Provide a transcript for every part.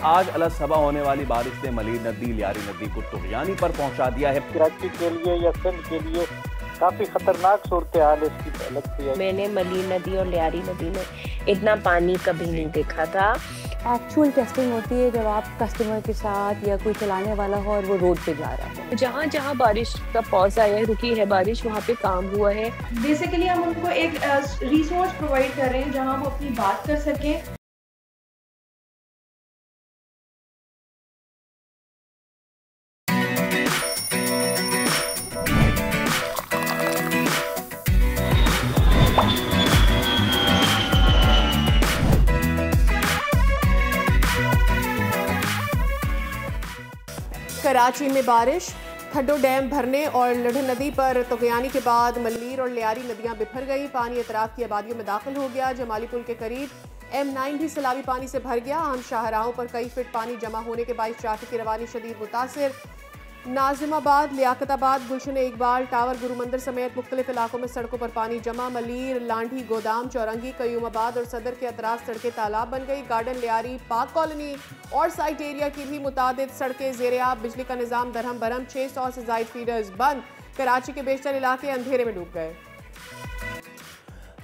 आज अलग सबा होने वाली बारिश ने मलीर नदी लियारी नदी को तुगयानी पर पहुंचा दिया है। कराची के लिए या सिंध के लिए काफी खतरनाक सूरत हाल इसकी लगती है। मैंने मलीर नदी और लियारी नदी में इतना पानी कभी नहीं देखा था। एक्चुअल टेस्टिंग होती है जब आप कस्टमर के साथ या कोई चलाने वाला हो और वो रोड पे जा रहा है। जहाँ जहाँ बारिश का पॉज आया है, रुकी है बारिश, वहाँ पे काम हुआ है। बेसिकली हम उनको एक रिसोर्स प्रोवाइड कर रहे हैं जहाँ वो अपनी बात कर सकें। कराची में बारिश, खड्डो डैम भरने और लढ़ नदी पर तुगयानी के बाद मल्लीर और लियारी नदियां बिफर गई। पानी अतराफ की आबादियों में दाखिल हो गया। जमाली पुल के करीब M9 भी सैलाबी पानी से भर गया। अहम शाहराहों पर कई फीट पानी जमा होने के बायस ट्रैफिक की रवानी शदीद मुतासिर। नाजिमाबाद, लियाकताबाद, गुलशन इकबाल टावर, गुरु मंदिर समेत मुख्तलिफ इलाकों में सड़कों पर पानी जमा। मलीर, लांढी, गोदाम, चौरंगी, कयूमाबाद और सदर के अतराफ सड़कें तालाब बन गई। गार्डन, लियारी, पाक कॉलोनी और साइट एरिया की भी मुतादिद सड़कें ज़ेर-ए-आब। बिजली का निज़ाम दरहम बरहम, 600 से ज़ायद फीडर्स बंद। कराची के बेशतर इलाके अंधेरे में डूब गए।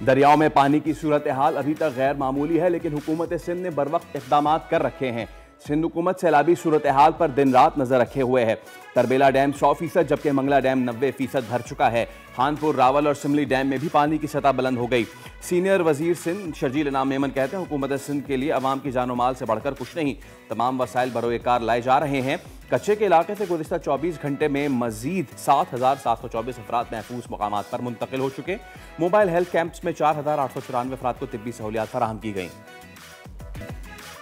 दरियाओं में पानी की सूरत हाल अभी तक गैर मामूली है, लेकिन हुकूमत सिंध ने बरवक्त इक़दाम कर रखे हैं। सिंध हुकूमत सैलाबी सूरत हाल पर दिन रात नजर रखे हुए है। तरबेला डैम 100% जबकि मंगला डैम 90% भर चुका है। खानपुर, रावल और सिमली डैम में भी पानी की सतह बुलंद हो गई। सीनियर वजीर सिंध शर्जील इनाम मेमन कहते हैं हुकूमत सिंध के लिए अवाम की जानो माल से बढ़कर कुछ नहीं, तमाम वसाइल बरोएकार लाए जा रहे हैं। कच्चे के इलाके से गुज़िश्ता 24 घंटे में मजीद 7,724 अफराद महफूज मकामात पर मुंतकिल हो चुके। मोबाइल हेल्थ कैंप्स में 4,894 अफराद को तिब्बी सहूलियात फराहम की गई।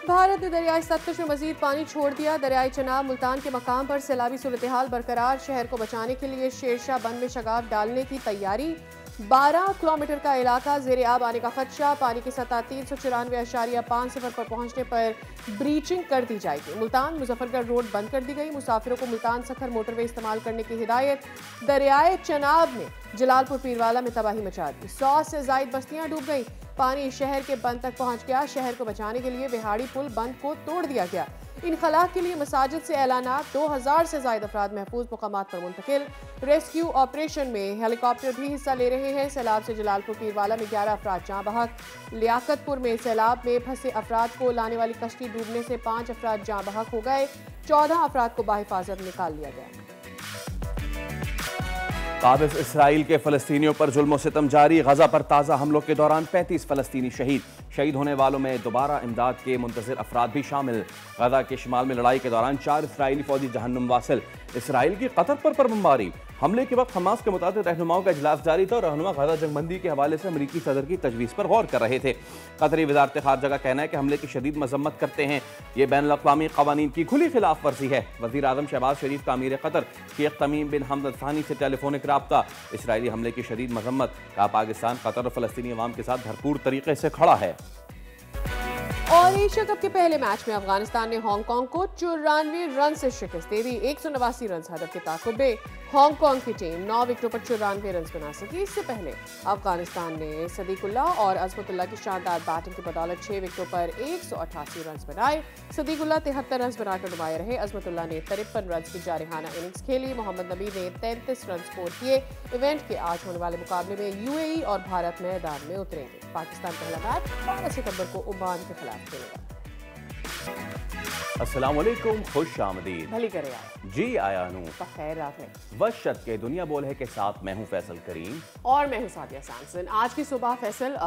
भारत ने दरियाई सतलज में मजीद पानी छोड़ दिया। दरियाई चनाब मुल्तान के मकाम पर सैलाबी सूरत हाल बरकरार। शहर को बचाने के लिए शेरशाह बंद में शगाफ डालने की तैयारी। 12 किलोमीटर का इलाका ज़ेर-ए-आब आने का खदशा। पानी की सतह 394.5 सिफर पर पहुंचने पर ब्रीचिंग कर दी जाएगी। मुल्तान मुजफ्फरगढ़ रोड बंद कर दी गई। मुसाफिरों को मुल्तान सखर मोटरवे इस्तेमाल करने की हिदायत। दरियाए चनाब ने जलालपुर पीरवाला में तबाही मचा दी। 100 से ज़ायद बस्तियां डूब गई। पानी शहर के बंद तक पहुंच गया। शहर को बचाने के लिए विहाड़ी पुल बंद को तोड़ दिया गया। इनखला के लिए मसाजिद से ऐलानात। 2000 से ज़ायद अफराद महफूज मुकामात पर मुंतकिल। रेस्क्यू ऑपरेशन में हेलीकॉप्टर भी हिस्सा ले रहे हैं। सैलाब से जलालपुर पीरवाला में 11 अफराद जहाँ बहक। लियाकतपुर में सैलाब में फंसे अफराद को लाने वाली कश्ती डूबने से 5 अफराद जहाँ बहक हो गए। 14 अफराद को बाहिफाजत निकाल लिया गया। काबिज इसराइल के फ़लस्तीनियों पर जुल्म सितम जारी। गजा पर ताज़ा हमलों के दौरान 35 फ़लस्तीनी शहीद होने वालों में दोबारा इमदाद के मुंतज़िर अफराद भी शामिल। गजा के शिमाल में लड़ाई के दौरान 4 इसराइली फौजी जहन्नुम वासिल। इसराइल की कतर पर बमबारी। हमले के वक्त हमास के मुताबिक रहनुमाओं का इजलास जारी था और रहनुमा गजा जंगबंदी के हवाले से अमरीकी सदर की तजवीज़ पर गौर कर रहे थे। कतरी वज़ारत ख़ारजा का कहना है कि हमले की शदीद मजम्मत करते हैं। ये बैनुल-अक़वामी क़वानीन की खुली खिलाफ वर्जी है। वज़ीर आज़म शहबाज शरीफ का अमीर क़तर शेख तमीम बिन हमद अल थानी से टेलीफोनिक राब्ता। इसराइली हमले की शदीद मजम्मत। कहा पाकिस्तान कतर और फ़लस्तीनी अवाम के साथ भरपूर तरीके से खड़ा है। और एशिया कप के पहले मैच में अफगानिस्तान ने हांगकांग को 94 रन से शिकस्त दे दी। 189 रन हदफ के ताक़ुब में हांगकांग की टीम 9 विकेटों पर 94 रन बना सकी। इससे पहले अफगानिस्तान ने सदीकुल्लाह और अज़मतुल्लाह की शानदार बैटिंग की बदौलत 6 विकेटों पर 188 रन बनाए। सदीकुल्लाह 73 रन बनाकर नुमाया रहे। अज़मतुल्लाह ने 53 रन की जारहाना इनिंग्स खेली। मोहम्मद नबी ने 33 रन स्कोर किए। इवेंट के आज होने वाले मुकाबले में यूएई और भारत मैदान में उतरेंगे। पाकिस्तान पहला मैच 12 सितंबर को ओमान के खिलाफ खेलेगा। अस्सलाम वालेकुम, खुश आमदीद। भली करे आया जी आया नू खैर आपने वशत के दुनिया बोल है के साथ मैं हूँ फैसल करीम और मैं हूँ सादिया सैमसन। आज की सुबह फैसल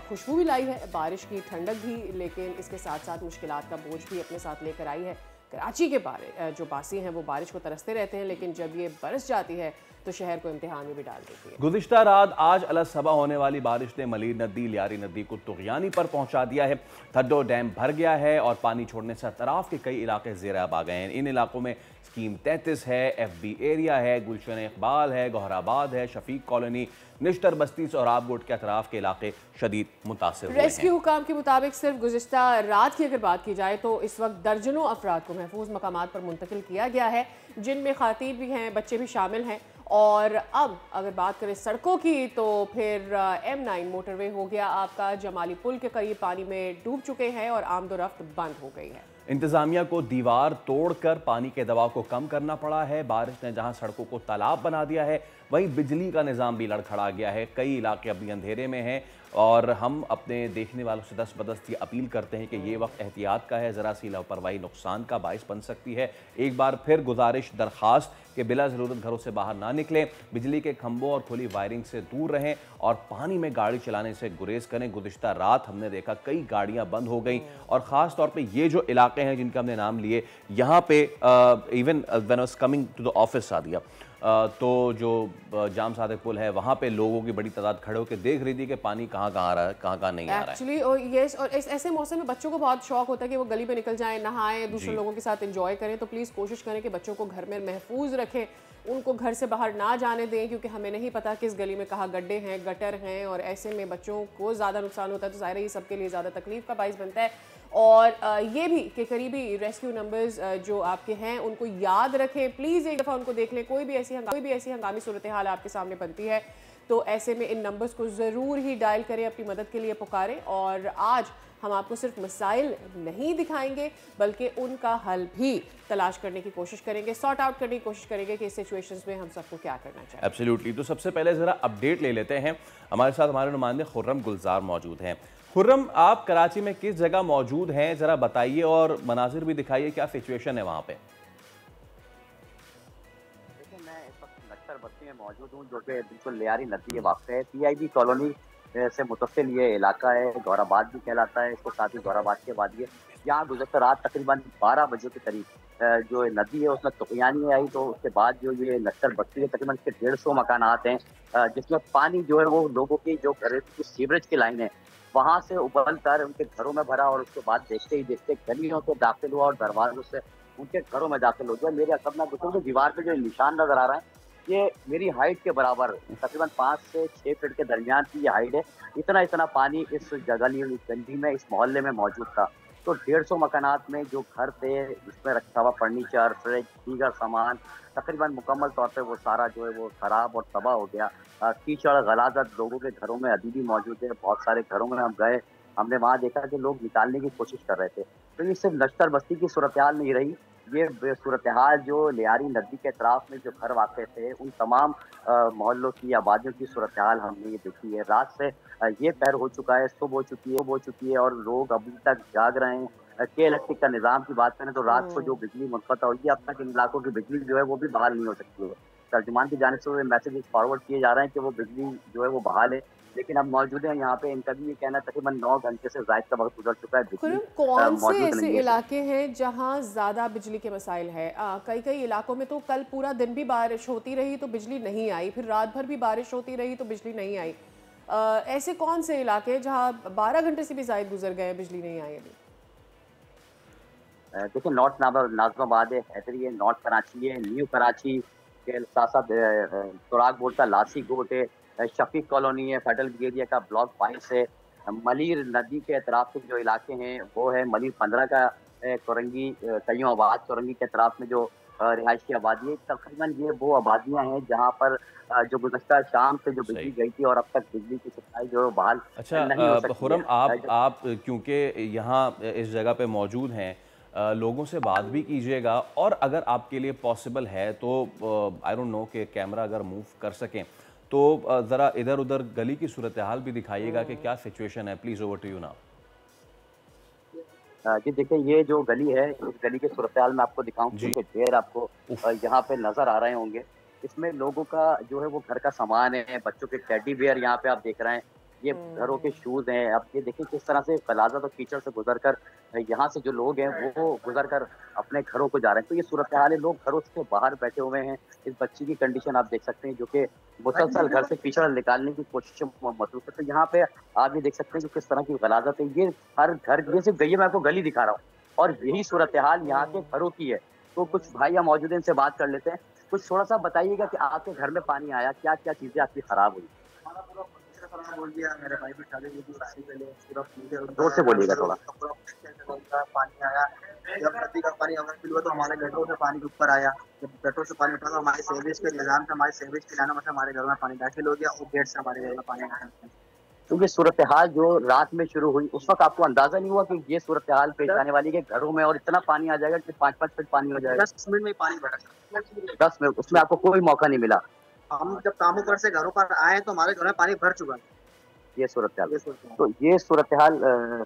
खुशबू भी लाई है, बारिश की ठंडक भी, लेकिन इसके साथ साथ मुश्किलात का बोझ भी अपने साथ लेकर आई है। कराची के बारे जो बासी हैं वो बारिश को तरसते रहते हैं, लेकिन जब ये बरस जाती है तो शहर को इम्तिहान में भी डाल देती है। गुज़िश्ता रात आज अलग सबा होने वाली बारिश ने मलीर नदी लियारी नदी को तुगयानी पर पहुंचा दिया है। थड्डो डैम भर गया है और पानी छोड़ने से अतराफ के कई इलाके ज़ेर-ए-आब आ गए हैं। इन इलाकों में स्कीम 33 है, FB एरिया है, गुलशन इकबाल है, गौहराबाद है, शफीक कॉलोनी, निश्तर बस्ती, सोहराब गोट के अतराफ के इलाके शदीद मुतासिर हुए हैं। रेस्क्यू हुकाम के मुताबिक सिर्फ गुज़िश्ता रात की अगर बात की जाए तो इस वक्त दर्जनों अफराद को महफूज मकामात पर मुंतकिल किया गया है, जिनमें खातीन भी हैं, बच्चे भी शामिल हैं। और अब अगर बात करें सड़कों की तो फिर M9 मोटरवे हो गया आपका जमाली पुल के करीब पानी में डूब चुके हैं और आमदोरफ्त बंद हो गई है। इंतजामिया को दीवार तोड़कर पानी के दबाव को कम करना पड़ा है। बारिश ने जहां सड़कों को तालाब बना दिया है, वहीं बिजली का निज़ाम भी लड़खड़ा गया है। कई इलाके अभी अंधेरे में हैं और हम अपने देखने वालों से दस्तबदस्त ये अपील करते हैं कि ये वक्त एहतियात का है। ज़रा सी लापरवाही नुकसान का बायस बन सकती है। एक बार फिर गुजारिश, दरख्वास्त कि बिला ज़रूरत घरों से बाहर ना निकलें, बिजली के खंभों और खुली वायरिंग से दूर रहें और पानी में गाड़ी चलाने से गुरेज करें। गुज़िश्ता रात हमने देखा कई गाड़ियां बंद हो गई और ख़ास तौर पे ये जो इलाके हैं जिनका हमने नाम लिए, यहाँ पे even when I was coming to the office Sadia, तो जो जाम सादिक पुल है वहाँ पे लोगों की बड़ी तादाद खड़े होकर देख रही थी कि पानी कहाँ कहाँ आ रहा है, कहाँ कहाँ नहीं आ रहा है। एक्चुअली और यस, और ऐसे मौसम में बच्चों को बहुत शौक होता है कि वो गली पे निकल जाएं, नहाएं, दूसरे लोगों के साथ एंजॉय करें। तो प्लीज़ कोशिश करें कि बच्चों को घर में महफूज रखें, उनको घर से बाहर ना जाने दें, क्योंकि हमें नहीं पता किस गली में कहाँ गड्ढे हैं, गटर हैं, और ऐसे में बच्चों को ज़्यादा नुकसान होता है। तो ज़ाहिर है ये सबके लिए ज़्यादा तकलीफ का बाइस बनता है। और ये भी कि करीबी रेस्क्यू नंबर्स जो आपके हैं उनको याद रखें। प्लीज़ एक दफ़ा उनको देख लें। कोई भी ऐसी हंगामी सूरत हाल आपके सामने बनती है तो ऐसे में इन नंबर्स को ज़रूर ही डायल करें, अपनी मदद के लिए पुकारें। और आज हम आपको सिर्फ मसाइल नहीं दिखाएंगे बल्कि उनका हल भी तलाश करने की कोशिश करेंगे, सॉर्ट आउट करने की कोशिश करेंगे कि इस सिचुएशंस में हम सबको क्या करना चाहिए। एब्सोल्युटली। तो सबसे पहले ज़रा अपडेट ले लेते हैं। हमारे साथ हमारे नुमाइंदे खुर्रम गुलजार मौजूद हैं। खुर्रम, आप कराची में किस जगह मौजूद हैं, ज़रा बताइए और मनाजिर भी दिखाइए, क्या सिचुएशन है वहाँ पे? देखिए, मैं इस वक्त नक्सर बस्ती में मौजूद हूँ जो कि बिल्कुल लियारी नदी के वाक़ है। PIB कॉलोनी से मुतसिल ये इलाका है, गौराबाद भी कहलाता है इसको, साथ ही गौराबाद के बाद ये यहाँ गुज़श्ता रात तकरीबन 12 बजे के करीब जो नदी है उसमें तुग़यानी आई। तो उसके बाद जो ये नक्सर बस्ती है तकरीबन 150 मकानात हैं जिसमें पानी जो है वो लोगों की जो घरेलू की सीवरेज की लाइन है वहाँ से उबल कर उनके घरों में भरा और उसके बाद देखते ही देखते गलियों से दाखिल हुआ और दरवाजों से उनके घरों में दाखिल हो गया। मेरे अपना देखो दीवार पे जो निशान नजर आ रहा है ये मेरी हाइट के बराबर तकरीबन 5 से 6 फीट के दरमियान की ये हाइट है। इतना पानी इस गली में, इस मोहल्ले में मौजूद था। तो 150 मकानात में जो घर थे जिसमें रखा हुआ फर्नीचर, फ्रिज, दीगर सामान तकरीबन मुकम्मल तौर पे वो सारा जो है वो खराब और तबाह हो गया। कीचड़ गलाजत लोगों के घरों में अभी भी मौजूद है। बहुत सारे घरों में हम गए, हमने वहाँ देखा कि लोग निकालने की कोशिश कर रहे थे। तो ये सिर्फ नश्तर बस्ती की सूरत हाल नहीं रही, ये सूरत हाल जो लियारी नदी के अतराफ में जो घर वाक़ थे उन तमाम मोहल्लों की आबादियों की सूरत हाल हमने ये देखी है। रात से ये पैर हो चुका है, सुबह हो चुकी है और लोग अभी तक जाग रहे हैं। के इलेक्ट्रिक का निज़ाम की बात करें तो रात को जो बिजली मुनक़ता हुई है, अब तक इन इलाकों की बिजली जो है वो भी बहाल नहीं हो सकती है। तर्जुमान की जानिब से मैसेजेस फॉरवर्ड किए जा रहे हैं कि वो बिजली जो है वो बहाल है, लेकिन अब मौजूद है यहाँ पे। इनका भी ये कहना तकरीबन 9 घंटे से ज़ायद का वक्त गुजर चुका है। कौन से ऐसे इलाके हैं जहाँ ज़्यादा बिजली के मसाइल है? कई इलाकों में तो कल पूरा दिन भी बारिश होती रही तो बिजली नहीं आई, फिर रात भर भी बारिश होती रही तो बिजली नहीं आई। ऐसे कौन से इलाके हैं जहाँ 12 घंटे से भी ज़ायद गुजर गए, बिजली नहीं आई अभी? देखिए, नॉर्थ नाज़िमाबाद है, हैदरी है, नॉर्थ कराची है, न्यू कराची के साथ साथ तुराग बोर्ड का लासी गोट है, शफीक कॉलोनी है, फेडरल ब्रिगेडियर का ब्लॉक 5 है, मलिर नदी के अतराफ के जो इलाके हैं वो है मलिर 15 का कोरंगी, कईयों आबाद कोरंगी के अतराफ में जो रिहायशी आबादी है। तकरीबन ये वो आबादियाँ हैं जहाँ पर जो गुज़श्ता शाम से जो बिजली गई थी और अब तक बिजली की सप्लाई जो है बहाल नहीं हो सकती। खुर्रम, आप क्योंकि यहाँ इस जगह पे मौजूद हैं, लोगों से बात भी कीजिएगा और अगर आपके लिए पॉसिबल है तो आई डोंट नो कि कैमरा अगर मूव कर सकें तो ज़रा इधर उधर गली की सूरत हाल भी दिखाइएगा कि क्या सिचुएशन है। Please, over to you now. जी देखिए, ये जो गली है इस गली की सूरत हाल में आपको दिखाऊं कि ढेर आपको यहाँ पे नजर आ रहे होंगे। इसमें लोगों का जो है वो घर का सामान है, बच्चों के टेडी बियर यहाँ पे आप देख रहे हैं, ये घरों के शूज हैं। अब ये देखिए किस तरह से गलाजत और कीचड़ से गुजरकर यहाँ से जो लोग हैं वो गुजरकर अपने घरों को जा रहे हैं। तो ये सूरत हाल है, लोग घरों से बाहर बैठे हुए हैं। इस बच्ची की कंडीशन आप देख सकते हैं जो कि मुसलसल घर से कीचड़ निकालने की कोशिश में मसरूफ है। तो यहाँ पे आप ये देख सकते हैं कि किस तरह की गलाजत है। ये हर घर, ये सिर्फ गई, मैं आपको गली दिखा रहा हूँ और यही सूरत हाल यहाँ के घरों की है। तो कुछ भाई यहाँ मौजूद हैं, इनसे बात कर लेते हैं। कुछ थोड़ा सा बताइएगा कि आपके घर में पानी आया, क्या क्या चीजें आपकी खराब हुई? बोल दिया, मेरे भाई भी शादी हुई थी, उससे पहले पूरा जोर से बोलिएगा थोड़ा। पानी आया, जब नदी का पानी ओवरफ्लो हुआ तो हमारे गटरों से पानी ऊपर आया। जब गटरों से पानी उठा तो हमारे सेवेज के निजाम से हमारे सेवेज के लाना मतलब हमारे घर में पानी दाखिल हो गया और गेट से हमारे घर में पानी आया। तो ये सूरत हाल जो रात में शुरू हुई उस वक्त आपको अंदाजा नहीं हुआ कि ये सूरत हाल पेश आने वाली है घरों में और इतना पानी आ जाएगा कि 5-5 फीट पानी हो जाएगा? 10 मिनट में पानी भरा, 10 मिनट, उसमें आपको कोई मौका नहीं मिला। हम जब कामों पर से घरों पर आए तो हमारे घर में पानी भर चुका है। ये सूरत हाल, तो ये सूरत हाल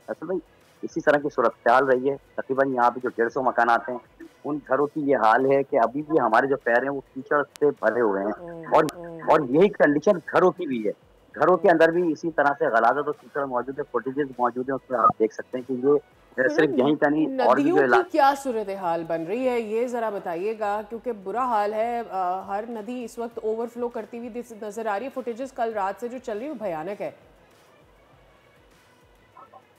असल में इसी तरह की सूरत हाल रही है। तकरीबन यहाँ पे जो 150 मकान आते हैं उन घरों की ये हाल है कि अभी भी हमारे जो पैर हैं वो कीचड़ से भरे हुए हैं और यही कंडीशन घरों की भी है। घरों के अंदर भी इसी तरह से गलाज़त और कीचड़ मौजूद है, फुटेजेस मौजूद है, उसमें आप देख सकते हैं कि ये सिर्फ यहीं का नहीं और भी नदियों की क्या सूरत हाल बन रही है ये जरा बताइएगा, क्योंकि बुरा हाल है। हर नदी इस वक्त ओवरफ्लो करती हुई नजर आ रही है। फुटेजेस कल रात से जो चल रही है वो भयानक है।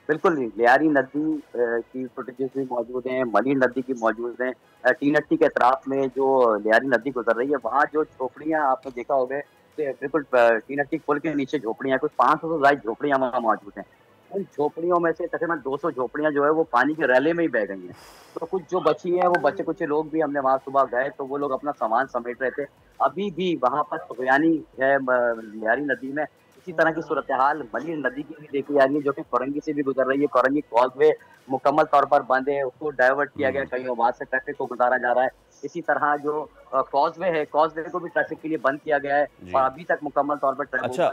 बिल्कुल नहीं, लियारी नदी की फुटेजेस भी मौजूद हैं, मली नदी की मौजूद हैं। टीनट्टी के अतराफ में जो लियारी नदी गुजर रही है वहाँ जो झोपड़ियाँ आपने देखा होगा, बिल्कुल टीनट्टी पुल के नीचे झोपड़ियाँ, कुछ 500 से ज्यादा झोपड़ियाँ वहाँ मौजूद हैं। उन झोपड़ियों में से तकरीबन 200 झोपड़ियाँ जो है वो पानी के रैले में ही बह गई हैं। तो कुछ जो बची हैं वो बच्चे कुछ लोग भी, हमने वहाँ सुबह गए तो वो लोग अपना सामान समेट रहे थे। अभी भी वहाँ पर तुगयानी है लियारी नदी में। इसी तरह की सूरत हाल मली नदी की भी देखी जा रही है जो कि कोरंगी से भी गुजर रही है। कोरंगी कॉजवे मुकम्मल तौर पर बंद है, उसको डाइवर्ट किया गया, कहीं वहां से ट्रैफिक को गुजारा जा रहा है। इसी तरह जो कॉजवे है, कॉजवे को भी ट्रैफिक के लिए बंद किया गया है और अभी तक मुकम्मल तौर पर ट्रैफिक। अच्छा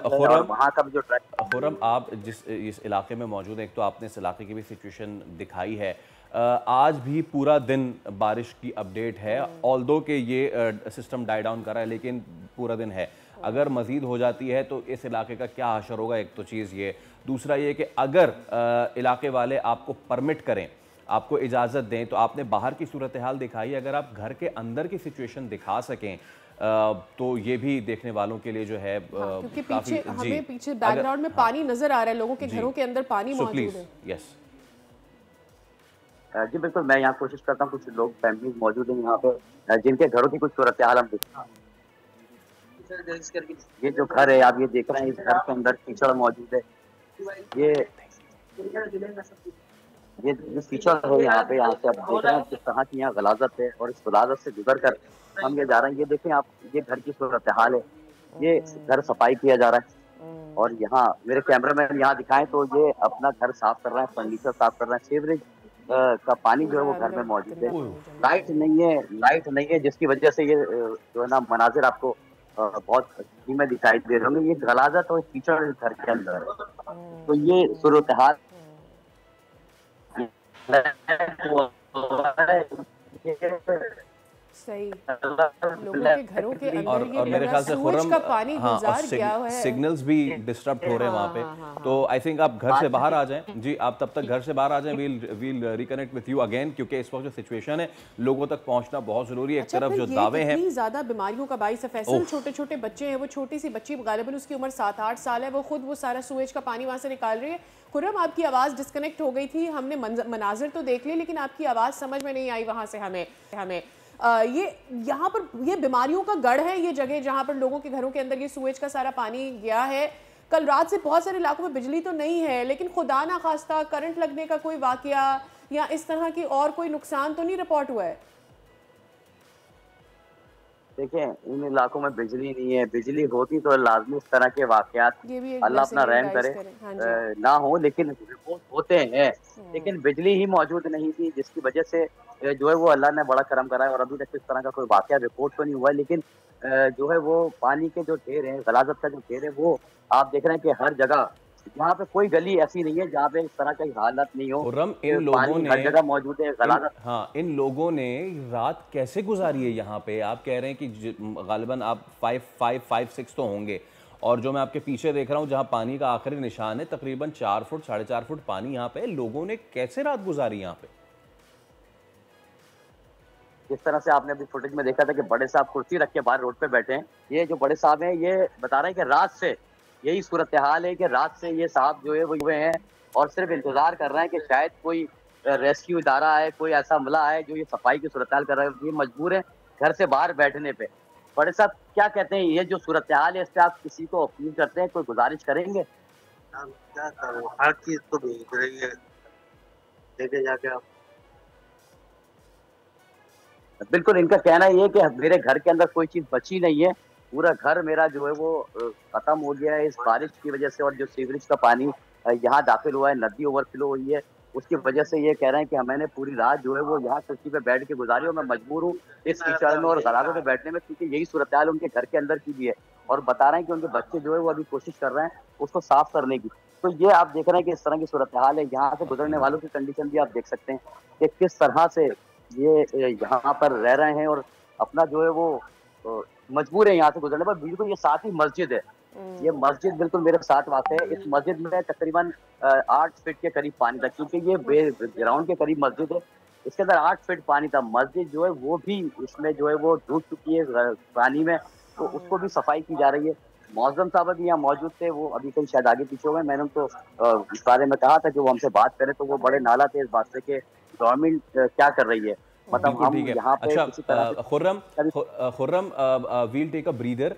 वहाँ का भी जो ट्रैफिक, खुर्रम आप जिस इस इलाके में मौजूद हैं, एक तो आपने इस इलाके की भी सिचुएशन दिखाई है, आज भी पूरा दिन बारिश की अपडेट है, ऑल्दो के ये सिस्टम डाई डाउन कर रहा है लेकिन पूरा दिन है। अगर मज़ीद हो जाती है तो इस इलाके का क्या हशर होगा? एक तो चीज़ ये, दूसरा ये कि अगर इलाके वाले आपको परमिट करें, आपको इजाज़त दें, तो आपने बाहर की सूरत हाल दिखाई, अगर आप घर के अंदर की सिचुएशन दिखा सकें तो ये भी देखने वालों के लिए जो है क्योंकि पीछे हमें पीछे बैकग्राउंड में पानी नजर आ रहा है, लोगों के घरों के अंदर पानी मौजूद है। यस जी बिल्कुल, मैं यहाँ कोशिश करता हूँ, कुछ लोग फैमिली मौजूद हैं यहाँ पे जिनके घरों की कुछ सूरत हाल हम देखते। ये जो घर है आप ये देख रहे हैं, इस घर के अंदर कीचड़ मौजूद है। ये जो कीचड़ है यहाँ पे, यहाँ से आप देख रहे हैं किस तरह की यहाँ गलाजत है और इस गलाजत से गुजर कर हम ये जा रहे हैं। ये देखें आप, ये घर की सूरत हाल है। ये घर सफाई किया जा रहा है और यहाँ मेरे कैमरा मैन यहाँ दिखाएं तो ये अपना घर साफ कर रहे हैं, फर्नीचर साफ कर रहे हैं। सीवरेज का पानी जो है वो घर में मौजूद है। लाइट नहीं है जिसकी वजह से ये जो है ना मनाजिर आपको बहुत धीमे दिखाई दे रहे होंगे। ये गलाजत और कीचड़ घर के अंदर है, तो ये सूरत हाल सही लोगों के घरों के अंदर और मेरे ख्याल से खुर्रम का पानी गुजार गया है। सिग्नल्स भी डिस्टर्ब हो रहे हैं वहाँ पे। तो आई थिंक आप घर से बाहर आ जाएं। जी आप तब तक घर से बाहर आ जाएं। Will reconnect with you again, क्योंकि इस वक्त जो सिचुएशन है लोगों तक पहुँचना बहुत जरूरी है। एक तरफ जो दावे हैं, ज्यादा बीमारियों का बाइस है फैसल, छोटे छोटे बच्चे हैं, वो छोटी सी बच्ची गालिबन उसकी उम्र 7-8 साल है, वो खुद वो सारा सूएज का पानी वहाँ से निकाल रही है। खुर्रम आपकी आवाज़ डिस्कनेक्ट हो गई थी, हमने मनाजिर तो देख ली लेकिन आपकी आवाज़ समझ में नहीं आई वहाँ से हमें। ये यहाँ पर ये बीमारियों का गढ़ है, ये जगह जहाँ पर लोगों के घरों के अंदर ये सूएज का सारा पानी गया है। कल रात से बहुत सारे इलाकों में बिजली तो नहीं है, लेकिन खुदा ना खास्ता करंट लगने का कोई वाकया या इस तरह की और कोई नुकसान तो नहीं रिपोर्ट हुआ है? देखिए, इन इलाकों में बिजली नहीं है, बिजली होती तो लाजमी इस तरह के वाकयात अल्लाह अपना रहम करे ना हो, लेकिन रिपोर्ट होते हैं। लेकिन बिजली ही मौजूद नहीं थी जिसकी वजह से जो है वो अल्लाह ने बड़ा करम करा है और अभी तक इस तरह का कोई वाकया रिपोर्ट तो नहीं हुआ। लेकिन जो है वो पानी के जो ढेर है, गलाजत का जो ढेर है, वो आप देख रहे हैं कि हर जगह, यहाँ पे कोई गली ऐसी नहीं है जहाँ पे इस तरह की हालत नहीं हो। इन लोगों ने हर जगह मौजूद है गलाजत। हाँ, इन लोगों ने रात कैसे गुजारी है यहाँ पे? आप कह रहे हैं कि गालिबन आप 5-6 तो होंगे, और जो मैं आपके पीछे देख रहा हूँ जहाँ पानी का आखिरी निशान है, तकरीबन 4 फुट 4.5 फुट पानी यहाँ पे। लोगों ने कैसे रात गुजारी यहाँ पे? जिस तरह से आपने अभी फुटेज में देखा था कि बड़े साहब कुर्सी रख के बाहर रोड पे बैठे हैं, ये जो बड़े साहब हैं ये बता रहे हैं कि रात से यही सूरत हाल है कि रात से ये साहब जो है वो हुए हैं और सिर्फ इंतजार कर रहे हैं कि शायद कोई रेस्क्यू इदारा आए, कोई ऐसा अमला आए जो ये सफाई की सूरत हाल कर रहा है। ये मजबूर है घर से बाहर बैठने पे। बड़े साहब क्या कहते हैं, ये जो सूरत हाल है इस पे आप किसी को अपील करते हैं, कोई गुजारिश करेंगे? क्या करो, हर चीज तो देखे जाके आप। बिल्कुल, इनका कहना ये है कि मेरे घर के अंदर कोई चीज बची नहीं है, पूरा घर मेरा जो है वो खत्म हो गया है इस बारिश की वजह से, और जो सीवरेज का पानी यहाँ दाखिल हुआ है, नदी ओवरफ्लो हुई है, उसकी वजह से ये कह रहे हैं कि मैंने पूरी रात जो है वो यहाँ कुर्सी पे बैठ के गुजारी और मैं मजबूर हूँ इस कीचड़ में और गरारों में बैठने में, क्योंकि यही सूरत हाल उनके घर के अंदर की भी है। और बता रहे हैं कि उनके बच्चे जो है वो अभी कोशिश कर रहे हैं उसको साफ करने की। तो ये आप देख रहे हैं कि इस तरह की सूरत हाल है। यहाँ से गुजरने वालों की कंडीशन भी आप देख सकते हैं कि किस तरह से ये यहाँ पर रह रहे हैं और अपना जो है वो मजबूर है यहाँ से गुजरने पर। बिल्कुल ये साथ ही मस्जिद है, ये मस्जिद बिल्कुल मेरे साथ वाक़ है। इस मस्जिद में तकरीबन 8 फीट के करीब पानी था, क्योंकि ये ग्राउंड के करीब मस्जिद है, इसके अंदर 8 फीट पानी था। मस्जिद जो है वो भी इसमें जो है वो डूब चुकी है पानी में, तो उसको भी सफाई की जा रही है। मौजम साहब अभी यहाँ मौजूद थे, वो अभी कहीं शायद आगे पीछे हो गए। मैंने उनको इस बारे में कहा था कि वो हमसे बात करें, तो वो बड़े नाला थे इस बात से कि गवर्नमेंट क्या कर रही है। मतलब हम यहाँ पे किसी तरह Khurram will take a breather,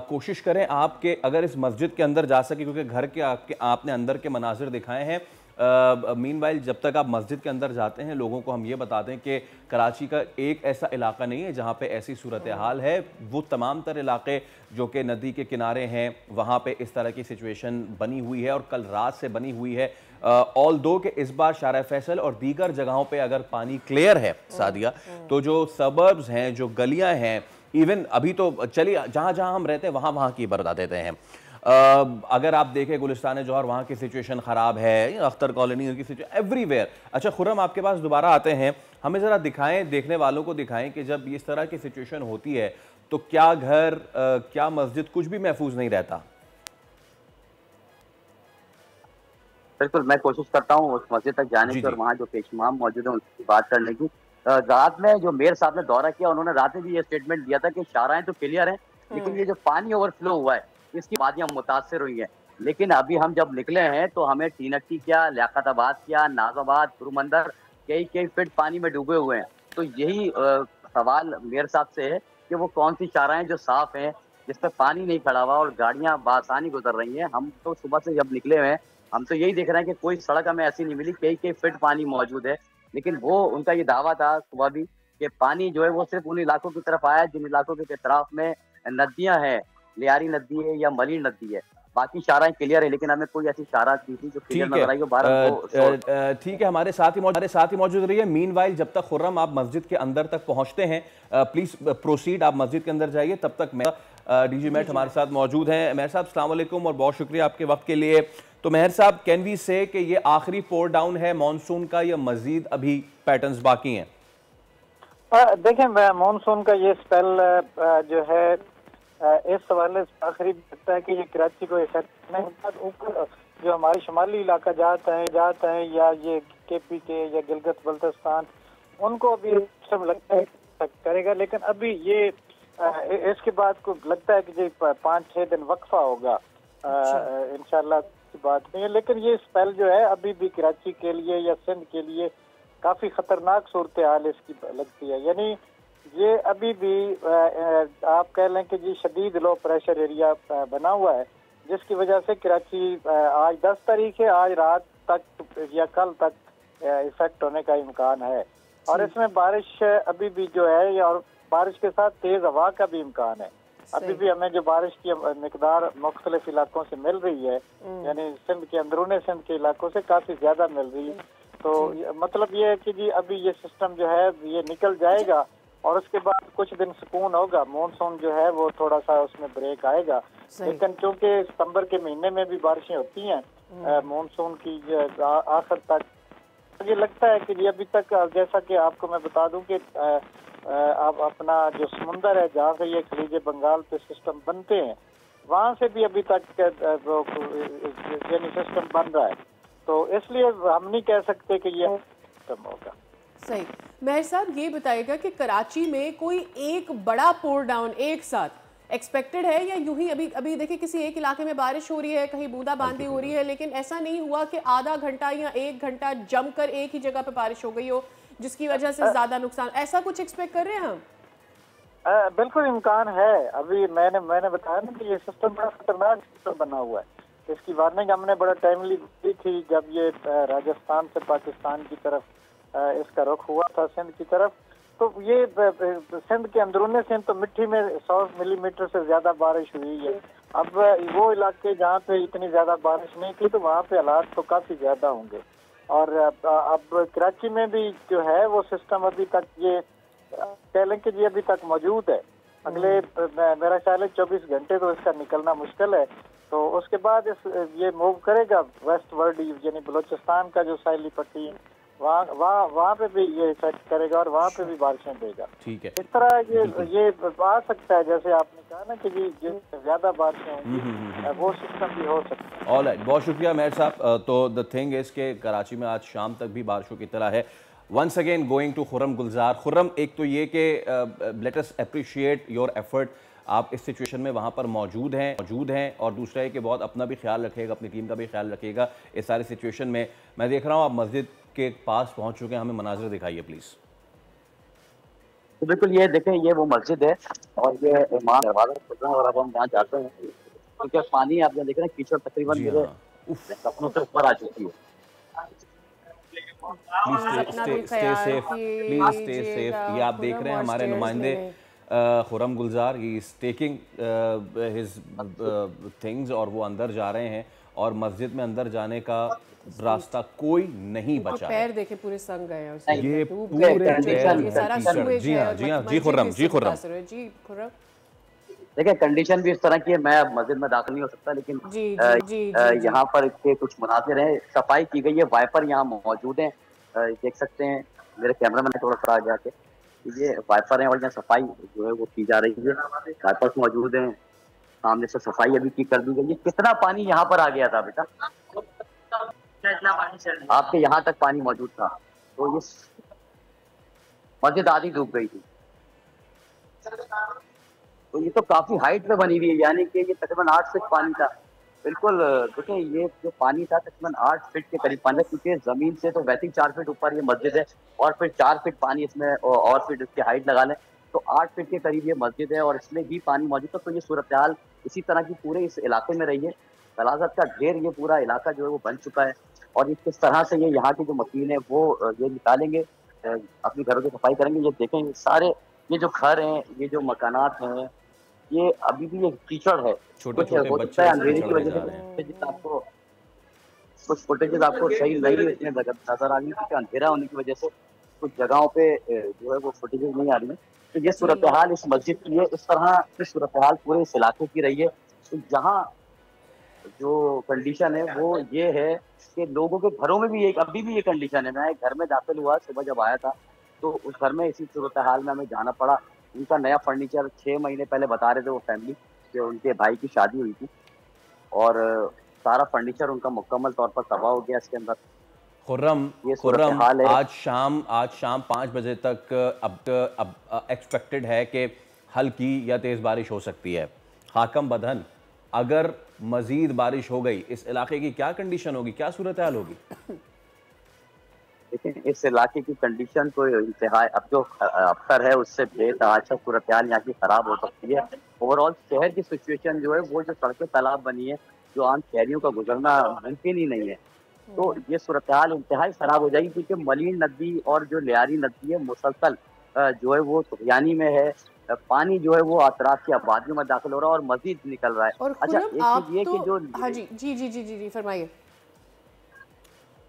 कोशिश करें आपके अगर इस मस्जिद के अंदर जा सके, क्योंकि घर के आपने अंदर के मनाजिर दिखाए हैं। मीनवाइल जब तक आप मस्जिद के अंदर जाते हैं, लोगों को हम ये बताते हैं कि कराची का एक ऐसा इलाका नहीं है जहाँ पे ऐसी सूरत हाल है। वो तमाम तर इलाके जो कि नदी के किनारे हैं वहाँ पे इस तरह की सिचुएशन बनी हुई है और कल रात से बनी हुई है। ऑल दो कि इस बार शारा फैसल और दीगर जगहों पे अगर पानी क्लियर है सादिया, तो जो सबर्ब्स हैं, जो गलियां हैं, इवन अभी तो चलिए जहां जहां हम रहते हैं वहां की बता देते हैं। अगर आप देखें गुलिस्तान जौहर, वहाँ की सिचुएशन ख़राब है, अख्तर कॉलोनी की सिचुएशन एवरीवेयर। अच्छा खुर्रम, आपके पास दोबारा आते हैं, हमें ज़रा दिखाएं, देखने वालों को दिखाएं कि जब इस तरह की सिचुएशन होती है तो क्या घर, क्या मस्जिद, कुछ भी महफूज नहीं रहता। बिल्कुल, मैं कोशिश करता हूँ उस मस्जिद तक जाने की और वहाँ जो पेशमाम मौजूद है उनकी बात करने की। रात में जो मेयर साहब ने दौरा किया, उन्होंने रात में भी ये स्टेटमेंट दिया था कि शाराएं तो क्लियर हैं, लेकिन ये जो पानी ओवरफ्लो हुआ है इसकी वादियां मुतासर हुई हैं। लेकिन अभी हम जब निकले हैं तो हमें टीनक्की क्या, लियाकताबाद क्या, नाजाबाद, गुरुमंदर कई फीट पानी में डूबे हुए हैं। तो यही सवाल मेयर साहब से है कि वो कौन सी शाराएं जो साफ हैं, जिस पर पानी नहीं खड़ा हुआ और गाड़ियां बासानी गुजर रही हैं। हम तो सुबह से जब निकले हुए हैं, हम तो यही देख रहे हैं कि कोई सड़क हमें ऐसी नहीं मिली, कई फीट पानी मौजूद है। लेकिन वो उनका ये दावा था सुबह भी कि पानी जो है वो सिर्फ उन इलाकों की तरफ आया जिन इलाकों के तरफ में नदियां हैं, लियारी नदी है या मलिन नदी है। बाकी शाराएं क्लियर है, लेकिन हमें कोई ऐसी शारा नहीं थी जो क्लियर नजर आई हो। ठीक है, हमारे साथ ही मौजूद रहिए। मीनवाइल जब तक खुर्रम आप मस्जिद के अंदर तक पहुंचते हैं, प्लीज प्रोसीड, आप मस्जिद के अंदर जाइए। तब तक मैं डीजी मेट हमारे साथ मौजूद हैं। मेहर साहब अस्सलाम वालेकुम और बहुत शुक्रिया आपके वक्त के लिए। तो मेहर साहब, कैन वी से कि ये आखिरी पोर डाउन है मानसून का या मजीद अभी पैटर्न्स बाकी हैं? देखें, मानसून का ये स्पेल जो है इस हवाले से आखिरी लगता है कि ये कराची को इफेक्ट नहीं, ऊपर जो हमारे शुमाली इलाका जाता है या ये KP के या गिलगित बल्तिस्तान, उनको अभी सब लगता है करेगा। लेकिन अभी ये इसके बाद को लगता है कि 5-6 दिन वक्फा होगा इंशाल्लाह की बात नहीं है। लेकिन ये स्पेल जो है अभी भी कराची के लिए या सिंध के लिए काफी खतरनाक सूरत हाल इसकी लगती है। यानी ये अभी भी आप कह लें कि जी शदीद लो प्रेशर एरिया बना हुआ है, जिसकी वजह से कराची आज 10 तारीख है, आज रात तक या कल तक इफेक्ट होने का इम्कान है। और इसमें बारिश अभी भी जो है, और बारिश के साथ तेज हवा का भी इम्कान है। अभी भी हमें जो बारिश की मिकदार मुख्तलिफ इलाकों से मिल रही है, यानी सिंध के अंदरूनी सिंध के इलाकों से काफी ज्यादा मिल रही है। तो मतलब ये है कि जी अभी ये सिस्टम जो है ये निकल जाएगा और उसके बाद कुछ दिन सुकून होगा। मानसून जो है वो थोड़ा सा उसमें ब्रेक आएगा। लेकिन क्योंकि सितंबर के महीने में भी बारिशें होती हैं मानसून की आखिर तक, मुझे लगता है कि जी अभी तक, जैसा कि आपको मैं बता दूं कि अब अपना जो समुंदर है जहाँ से ये खलीज बंगाल पे सिस्टम बनते हैं, वहाँ से भी अभी तक यानी सिस्टम बन रहा है। तो इसलिए हम नहीं कह सकते कि ये सिस्टम होगा। सही। मेहर साहब, ये बताइएगा कि कराची में कोई एक बड़ा पोर डाउन एक साथ एक्सपेक्टेड है या यूं ही अभी देखिए किसी एक इलाके में बारिश हो रही है, कहीं बूंदाबांदी हो रही है, लेकिन ऐसा नहीं हुआ कि आधा घंटा या 1 घंटा जमकर एक ही जगह पे बारिश हो गई हो जिसकी वजह से ज्यादा नुकसान, ऐसा कुछ एक्सपेक्ट कर रहे हैं हम? बिल्कुल इम्कान है। अभी मैंने बताया ना कि ये सिस्टम बड़ा खतरनाक सिस्टम बना हुआ है। इसकी वार्निंग हमने बड़ा टाइमली दी थी जब ये राजस्थान से पाकिस्तान की तरफ इसका रुख हुआ था, सिंध की तरफ। तो ये सिंध के अंदरूनी सिंध तो मिट्टी में 100 मिलीमीटर से ज्यादा बारिश हुई है। अब वो इलाके जहाँ पे इतनी ज्यादा बारिश नहीं थी तो वहाँ पे हालात तो काफी ज्यादा होंगे। और अब कराची में भी जो है वो सिस्टम अभी तक ये कह लें कि ये अभी तक मौजूद है। अगले मेरा ख्याल है 24 घंटे तो इसका निकलना मुश्किल है। तो उसके बाद ये मूव करेगा वेस्ट वर्ल्ड यानी बलोचिस्तान का जो साहिली पट्टी है वहाँ पे भी ये इफेक्ट करेगा और वहाँ पे भी बारिशें देगा। ठीक है, इस तरह ये आ सकता है जैसे आपने कहा ना कि जी ज्यादा बारिशें होंगी वो सिस्टम भी हो सकता है। ऑलराइट, बहुत शुक्रिया मेहर साहब। तो द थिंग इज के कराची में आज शाम तक भी बारिशों की तरह है। Once again going to Khurram Gulzar. Khurram, एक तो ये कि let us appreciate your effort, आप इस सिचुएशन में वहाँ पर मौजूद हैं और दूसरा है कि बहुत अपना भी ख्याल रखिएगा, अपनी टीम का भी ख्याल रखिएगा इस सारी सिचुएशन में। मैं देख रहा हूँ आप मस्जिद के पास पहुँच चुके हैं, हमें मनाज़िर दिखाइए प्लीज़। तो बिल्कुल ये देखें, ये वो मस्जिद है और ये इमाम दरवाजा खुल रहा है और अब हम वहाँ जाते हैं क्योंकि पानी आप जहाँ देख रहे हैं कीचड़ तकरीबन मेरे सपनों से ऊपर आ चुकी है। Please stay safe. ये आप देख रहे हैं हमारे नुमाइंदे Khurram Gulzar, he is taking his things और वो अंदर जा रहे हैं और मस्जिद में अंदर जाने का रास्ता कोई नहीं बचा। पैर देखे पूरे संग गए हैं, ये पूरे सारा सूएज। जी खुर्रम देखिए कंडीशन भी इस तरह की है, मैं मस्जिद में दाखिल नहीं हो सकता लेकिन यहाँ पर इसके कुछ मुनाजिर हैं। सफाई की गई है, वाइपर यहाँ मौजूद हैं, देख सकते हैं। मेरे कैमरा मैंने थोड़ा सा आगे आके ये वाइपर हैं और यहाँ सफाई जो है वो की जा रही है। वाइपर्स मौजूद हैं, सामने से सफाई अभी की कर दी गई है। कितना पानी यहाँ पर आ गया था बेटा? आपके यहाँ तक पानी मौजूद था तो ये मस्जिद आधी डूब गई थी। तो ये तो काफी हाइट पे बनी हुई है, यानी कि ये तकरीबन 8 फीट पानी था। बिल्कुल देखिए ये जो पानी था तकरीबन 8 फीट के करीब पानी, क्योंकि जमीन से तो वैसे ही 4 फीट ऊपर ये मस्जिद है और फिर 4 फीट पानी इसमें और फिर इसकी हाइट लगा लें तो 8 फीट के करीब ये मस्जिद है और इसमें भी पानी मौजूद था। तो ये सूरत हाल इसी तरह की पूरे इस इलाके में रही है। तलाजत का ढेर ये पूरा इलाका जो है वो बन चुका है और ये किस तरह से ये यहाँ के जो मकीन है वो ये निकालेंगे, अपने घरों की सफाई करेंगे। ये देखेंगे सारे ये जो घर हैं, ये जो मकानात हैं, ये अभी भी ये कीचड़ है। छोटे-छोटे बच्चे अंधेरे की वजह से आपको कुछ फुटेजेस आपको सही नहीं इसमें नजर आ रही है क्योंकि अंधेरा होने की वजह से कुछ जगहों पे जो है वो फुटेजेस नहीं आ रही है। तो ये सूरत हाल इस मस्जिद की है, इस तरह की सूरत हाल पूरे इस इलाके की रही है। तो जहाँ जो कंडीशन है वो ये है कि लोगों के घरों में भी अभी भी ये कंडीशन है। मैं एक घर में दाखिल हुआ सुबह जब आया था तो उस घर में इसी सूरत हाल में हमें जाना पड़ा। उनका नया फर्नीचर 6 महीने पहले बता रहे थे वो फैमिली कि उनके भाई की शादी हुई थी और सारा फर्नीचर उनका मुकम्मल तौर पर तबाह हो गया इसके अंदर। खुर्रम आज शाम 5 बजे तक अब एक्सपेक्टेड है कि हल्की या तेज़ बारिश हो सकती है। हाकम बदहन, अगर मजीद बारिश हो गई इस इलाके की क्या कंडीशन होगी, क्या सूरत हाल होगी? लेकिन इस इलाके की कंडीशन तो इंतहाई, अब जो अफसर है उससे बेतहाशा सूरत हाल यहाँ की खराब हो सकती है। ओवरऑल शहर की सिचुएशन जो है वो जो सड़कें तालाब बनी है जो आम शहरियों का गुजरना मुमकिन ही नहीं है, तो ये सूरत हाल इंतहाई खराब हो जाएगी क्योंकि मलीन नदी और जो लियारी नदी है मुसलसल जो है वो तुगयानी में है। पानी जो है वो अतराफ की आबादियों में दाखिल हो रहा है और मजीद निकल रहा है। और अच्छा एक चीज ये कि जो हाँ जी फरमाइए।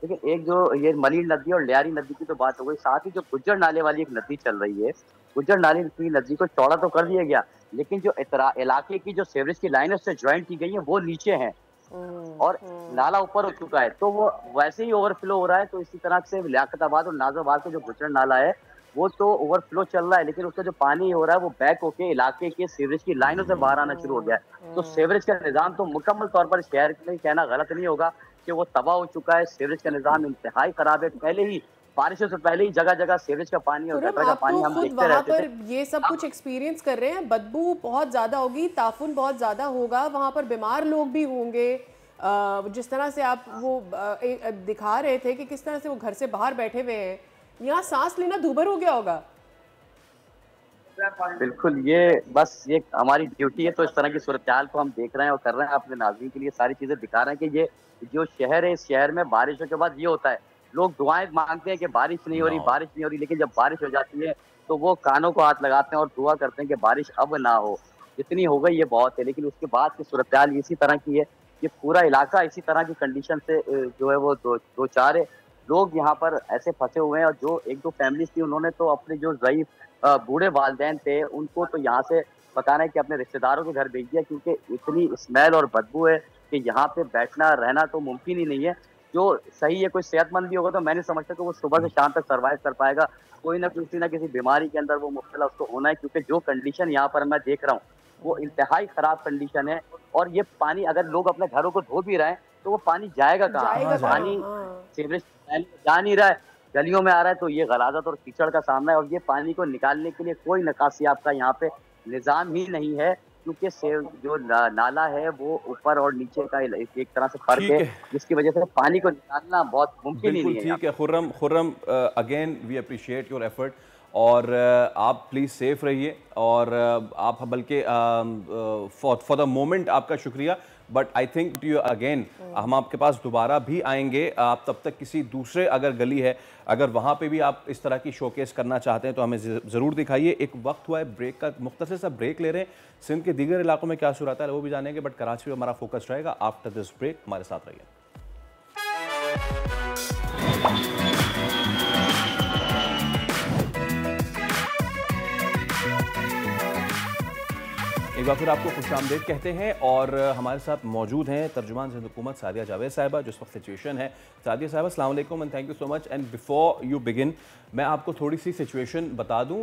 देखिए एक जो ये मलीन नदी और लियारी नदी की तो बात हो गई, साथ ही जो गुज्जर नाले वाली एक नदी चल रही है, गुज्जर नाले की नदी को चौड़ा तो कर दिया गया लेकिन जो इलाके की जो सीवरेज की लाइन है उससे ज्वाइंट की गई है वो नीचे है और नाला ऊपर हो चुका है तो वो वैसे ही ओवरफ्लो हो रहा है। तो इसी तरह से लियाकताबाद और नाजराबाद का जो गुज्जर नाला है वो तो ओवरफ्लो चल रहा है लेकिन उसका जो पानी हो रहा है वो बैक होके इलाके के सीवरेज की लाइनों से बाहर आना शुरू हो गया है। तो सीवरेज का निज़ाम तो मुकम्मल तौर पर शहर में कहना गलत नहीं होगा कि वो तबाह हो चुका है। सीवरेज का निज़ाम इंतहाई खराब है। पहले ही बारिशों से पहले ही जगह जगह सीवरेज का पानी और गटर का पानी हम देखते रहते थे। ये सब कुछ एक्सपीरियंस कर रहे हैं, बदबू बहुत ज्यादा होगी, ताफुन बहुत ज्यादा होगा, वहाँ पर बीमार लोग भी होंगे। जिस तरह से आप वो दिखा रहे थे कि किस तरह से वो घर से बाहर बैठे हुए हैं, यहाँ सांस लेना दूभर हो गया होगा। बिल्कुल, ये बस ये हमारी ड्यूटी है। तो इस तरह की सूरत हाल को हम देख रहे हैं और कर रहे हैं, अपने नाज़रीन के लिए सारी चीजें दिखा रहे हैं कि ये जो शहर है, इस शहर में बारिशों के बाद ये होता है, लोग दुआएं मांगते हैं कि बारिश नहीं हो रही, बारिश नहीं हो रही, लेकिन जब बारिश हो जाती है तो वो कानों को हाथ लगाते हैं और दुआ करते हैं कि बारिश अब ना हो, जितनी हो गई ये बहुत है। लेकिन उसके बाद की सूरत हाल इसी तरह की है, ये पूरा इलाका इसी तरह की कंडीशन से जो है वो दो चार लोग यहाँ पर ऐसे फंसे हुए हैं। और जो एक दो फैमिलीज थी उन्होंने तो अपने जो ज़ईफ बूढ़े वालिदैन थे उनको तो यहाँ से पता नहीं कि अपने रिश्तेदारों के घर भेज दिया, क्योंकि इतनी स्मेल और बदबू है कि यहाँ पे बैठना रहना तो मुमकिन ही नहीं है। जो सही है, कोई सेहतमंद भी होगा तो मैं नहीं समझता कि वो सुबह से शाम तक सर्वाइव कर पाएगा। कोई ना किसी बीमारी के अंदर वो मुब्तला उसको होना है, क्योंकि जो कंडीशन यहाँ पर मैं देख रहा हूँ वो इंतहाई खराब कंडीशन है। और ये पानी अगर लोग अपने घरों को धो भी रहे हैं तो वो पानी जाएगा कहाँ? पानी सीवरेज जा नहीं रहा है, गलियों में आ रहा है। तो ये गलाजत और कीचड़ का सामना है, और ये पानी को निकालने के लिए कोई निकासी आपका यहाँ पे निज़ाम ही नहीं है, क्योंकि जो नाला है वो ऊपर और नीचे का एक तरह से फर्क है, जिसकी वजह से पानी को निकालना बहुत मुमकिन ही नहीं है। ठीक है Khurram, again we appreciate your effort, और आप प्लीज़ सेफ रहिए। और आप बल्कि फॉर द मोमेंट आपका शुक्रिया, but I think to you again हम आपके पास दोबारा भी आएंगे। आप तब तक किसी दूसरे अगर गली है, अगर वहाँ पे भी आप इस तरह की शोकेस करना चाहते हैं तो हमें ज़रूर दिखाइए। एक वक्त हुआ है ब्रेक का, मुख्तसर सा ब्रेक ले रहे हैं। सिंध के दीगर इलाकों में क्या सूरत है वो भी जानेंगे, बट कराची में हमारा फोकस रहेगा। आफ्टर दिस ब्रेक हमारे साथ रहिए। एक बार फिर आपको खुशामदीद कहते हैं, और हमारे साथ मौजूद हैं तर्जुमान सिंध हुकूमत सादिया जावेद साहिबा, जिस वक्त सिचुएशन है। सादिया साहिबा अस्सलाम वालेकुम and thank you so much. And before you begin मैं आपको थोड़ी सी सिचुएशन बता दूं।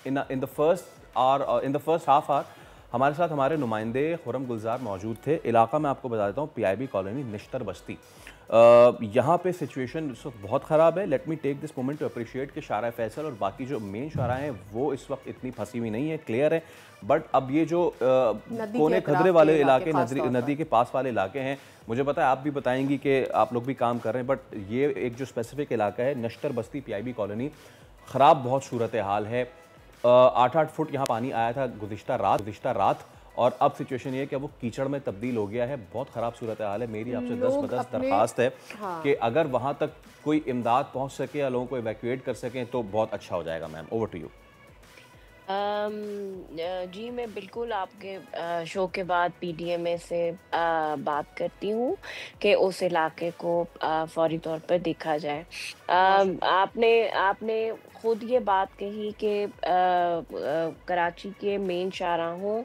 In the first half hour हमारे साथ हमारे नुमाइंदे खुर्रम गुलजार मौजूद थे। इलाका में आपको बता देता हूँ PIB कॉलोनी निश्तर बस्ती, यहाँ पे सिचुएशन इस वक्त बहुत ख़राब है। Let me take this moment to appreciate कि शारा फैसल और बाकी जो मेन शारा हैं वो इस वक्त इतनी फंसी हुई नहीं है, क्लियर है। बट अब ये जो कोने खदरे वाले इलाके, नदी के पास वाले इलाके हैं, मुझे पता है आप भी बताएंगी कि आप लोग भी काम कर रहे हैं, बट ये एक जो स्पेसिफिक इलाका है नश्तर बस्ती PIB कॉलोनी, ख़राब बहुत सूरत हाल है। 8-8 फुट यहाँ पानी आया था गुज़िश्ता रात, और अब सिचुएशन ये है कि वो कीचड़ में तब्दील हो गया है। बहुत ख़राब सूरत हाल है। मेरी आपसे 10 बदस दरख्वास्त है कि अगर वहाँ तक कोई इमदाद पहुँच सके या लोगों को इवैक्यूएट कर सकें तो बहुत अच्छा हो जाएगा। Ma'am over to you. जी मैं बिल्कुल आपके शो के बाद PDMA से बात करती हूँ कि उस इलाके को फौरी तौर पर देखा जाए। आपने खुद ये बात कही कि कराची के मेन शाहराहों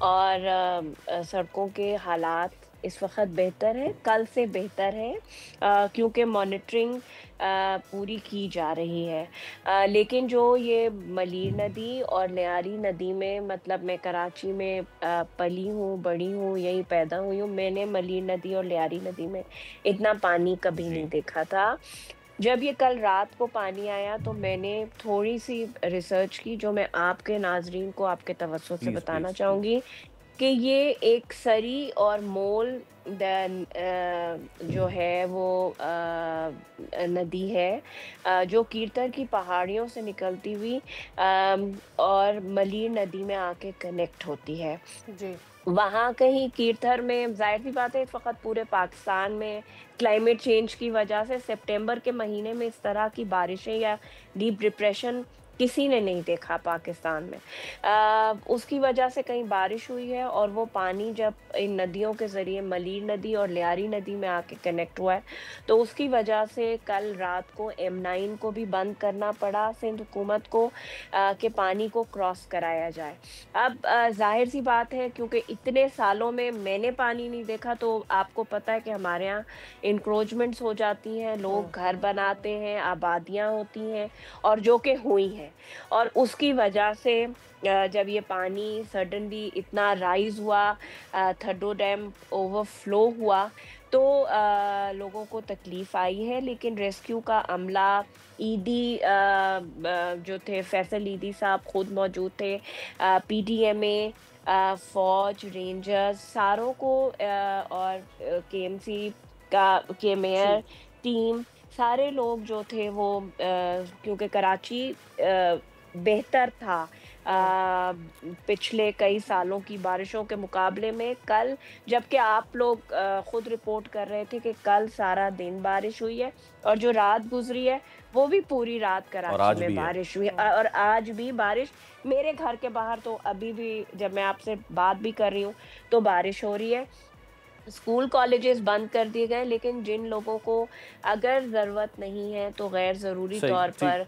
और सड़कों के हालात इस वक्त बेहतर है, कल से बेहतर है, क्योंकि मॉनिटरिंग पूरी की जा रही है। लेकिन जो ये मलीर नदी और लियारी नदी में, मतलब मैं कराची में पली हूँ, बड़ी हूँ, यहीं पैदा हुई हूँ, मैंने मलीर नदी और लियारी नदी में इतना पानी कभी नहीं देखा था। जब ये कल रात को पानी आया तो मैंने थोड़ी सी रिसर्च की, जो मैं आपके नाजरीन को आपके तवज्जुह से बताना चाहूँगी कि ये एक सरी और मोल जो है वो नदी है जो कीरतर की पहाड़ियों से निकलती हुई और मलीर नदी में आके कनेक्ट होती है जी। वहाँ कहीं कीरतर में, जाहिर सी बात है इस वक्त पूरे पाकिस्तान में क्लाइमेट चेंज की वजह से सितंबर के महीने में इस तरह की बारिशें या डीप डिप्रेशन किसी ने नहीं देखा पाकिस्तान में। उसकी वजह से कहीं बारिश हुई है और वो पानी जब इन नदियों के ज़रिए मलीर नदी और लियारी नदी में आके कनेक्ट हुआ है तो उसकी वजह से कल रात को M9 को भी बंद करना पड़ा सिंध हुकूमत को कि पानी को क्रॉस कराया जाए। अब जाहिर सी बात है क्योंकि इतने सालों में मैंने पानी नहीं देखा, तो आपको पता है कि हमारे यहाँ इंक्रोचमेंट्स हो जाती हैं, लोग घर बनाते हैं, आबादियाँ होती हैं और जो कि हुई हैं, और उसकी वजह से जब ये पानी सडनली इतना राइज हुआ, थड्डो डैम ओवरफ्लो हुआ तो लोगों को तकलीफ़ आई है। लेकिन रेस्क्यू का अमला, ईदी जो थे फैसल ईदी साहब खुद मौजूद थे, PDMA, फौज, रेंजर्स, सारों को और KMC के मेयर टीम, सारे लोग जो थे वो क्योंकि कराची बेहतर था पिछले कई सालों की बारिशों के मुकाबले में कल, जबकि आप लोग खुद रिपोर्ट कर रहे थे कि कल सारा दिन बारिश हुई है और जो रात गुजरी है वो भी पूरी रात कराची में बारिश हुई है और आज भी बारिश मेरे घर के बाहर तो अभी भी जब मैं आपसे बात भी कर रही हूँ तो बारिश हो रही है। स्कूल कॉलेजेस बंद कर दिए गए, लेकिन जिन लोगों को अगर ज़रूरत नहीं है तो गैर ज़रूरी तौर पर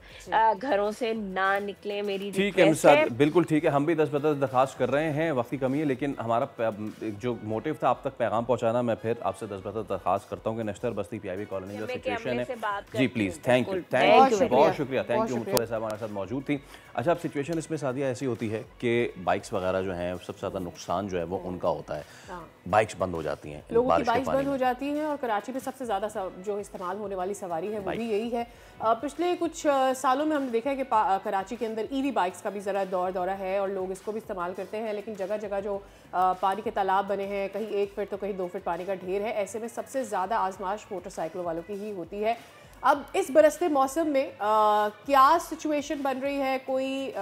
घरों से ना निकलें। मेरी ठीक है मिसाल, बिल्कुल ठीक है। हम भी 10 बजे दरखास्त कर रहे हैं, वक्त की कमी है, लेकिन हमारा जो मोटिव था आप तक पैगाम पहुंचाना, मैं फिर आपसे 10 बजे दरखास्त करता हूँ कि नश्तर बस्ती PIB कॉलोनी जो सिचुएशन है, जी प्लीज़, थैंक यू, बहुत शुक्रिया, थैंक यू। मुझे साहब हमारे साथ मौजूद थी। अच्छा, अब सिचुएशन इसमें सादिया ऐसी होती है कि बाइक्स वगैरह जो हैं सबसे ज़्यादा नुकसान जो है वो उनका होता है, बाइक्स बंद हो जाती हैं, लोगों की बाइक्स बंद हो जाती हैं और कराची में सबसे ज़्यादा जो इस्तेमाल होने वाली सवारी है वो भी यही है। पिछले कुछ सालों में हमने देखा है कि कराची के अंदर EV बाइक्स का भी ज़रा दौरा है और लोग इसको भी इस्तेमाल करते हैं, लेकिन जगह जगह जो पानी के तालाब बने हैं, कहीं 1 फीट तो कहीं 2 फीट पानी का ढेर है, ऐसे में सबसे ज़्यादा आजमाश मोटरसाइकिलों वालों की ही होती है। अब इस बरसते मौसम में क्या सिचुएशन बन रही है, कोई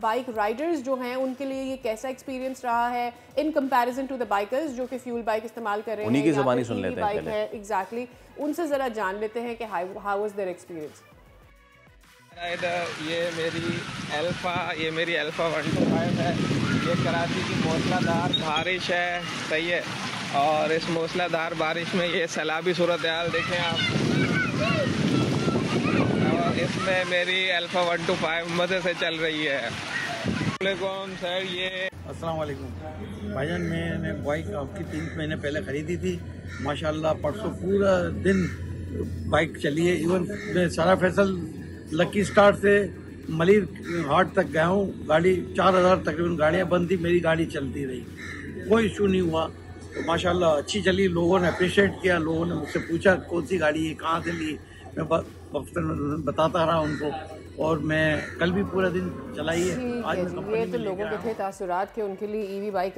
बाइक राइडर्स जो हैं उनके लिए ये कैसा एक्सपीरियंस रहा है in comparison to the bikers जो कि फ्यूल बाइक इस्तेमाल कर रहे हैं, उन्हीं की ज़बानी सुन लेते हैं पहले। एग्जैक्टली, उनसे ज़रा जान लेते हैं कि हाउ वाज देयर एक्सपीरियंस। ये मेरी अल्फा 125 है। ये कराची की मूसलाधार बारिश है, सही है, और इस मूसलाधार बारिश में ये सैलाबी सूरत हाल देखें आप, और इसमें मेरी अल्फा 125 मज़े से चल रही है। सर ये अस्सलाम वालेकुम भाईजान, मैंने बाइक आपकी 3 महीने पहले ख़रीदी थी, माशाल्लाह परसों पूरा दिन बाइक चली है। इवन मैं सारा फैसल लकी स्टार से मलिर हाट तक गया हूँ, गाड़ी 4000 तकरीबन गाड़ियाँ बंद थी, मेरी गाड़ी चलती रही, कोई इशू नहीं हुआ। तो माशाल्लाह अच्छी चली, लोगों ने अप्रिशिएट किया, लोगों ने मुझसे पूछा कौन सी गाड़ी है, कहाँ से ली, मैं बताता रहा उनको, और मैं कल भी पूरा दिन चलाई है। आज ये तो लोगों के थे तासुरात के उनके लिए EV बाइक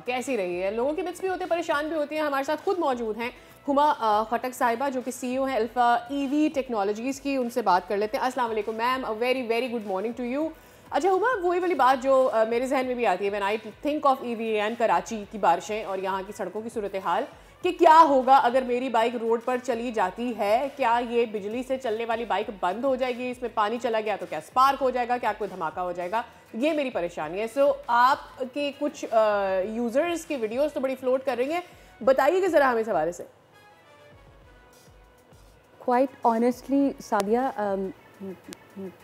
कैसी रही है। लोगों के मिक्स भी होते हैं, परेशान भी होती हैं। हमारे साथ खुद मौजूद हैं हुमा खटक साहिबा जो कि CEO हैं अल्फा EV टेक्नोलॉजीज़ की, उनसे बात कर लेते हैं। अस्सलाम वालेकुम ma'am, a very very good morning to you. अच्छा हुमा, वही वाली बात जो मेरे जहन में भी आती है when I think of EV and Karachi की बारिशें और यहाँ की सड़कों की सूरत हाल, कि क्या होगा अगर मेरी बाइक रोड पर चली जाती है, क्या ये बिजली से चलने वाली बाइक बंद हो जाएगी, इसमें पानी चला गया तो क्या स्पार्क हो जाएगा, क्या कोई धमाका हो जाएगा, ये मेरी परेशानी है। सो आपके कुछ यूजर्स की वीडियोस तो बड़ी फ्लोट कर रही हैं, बताइए कि ज़रा हमें इस हवाले से। Quite honestly Sadia,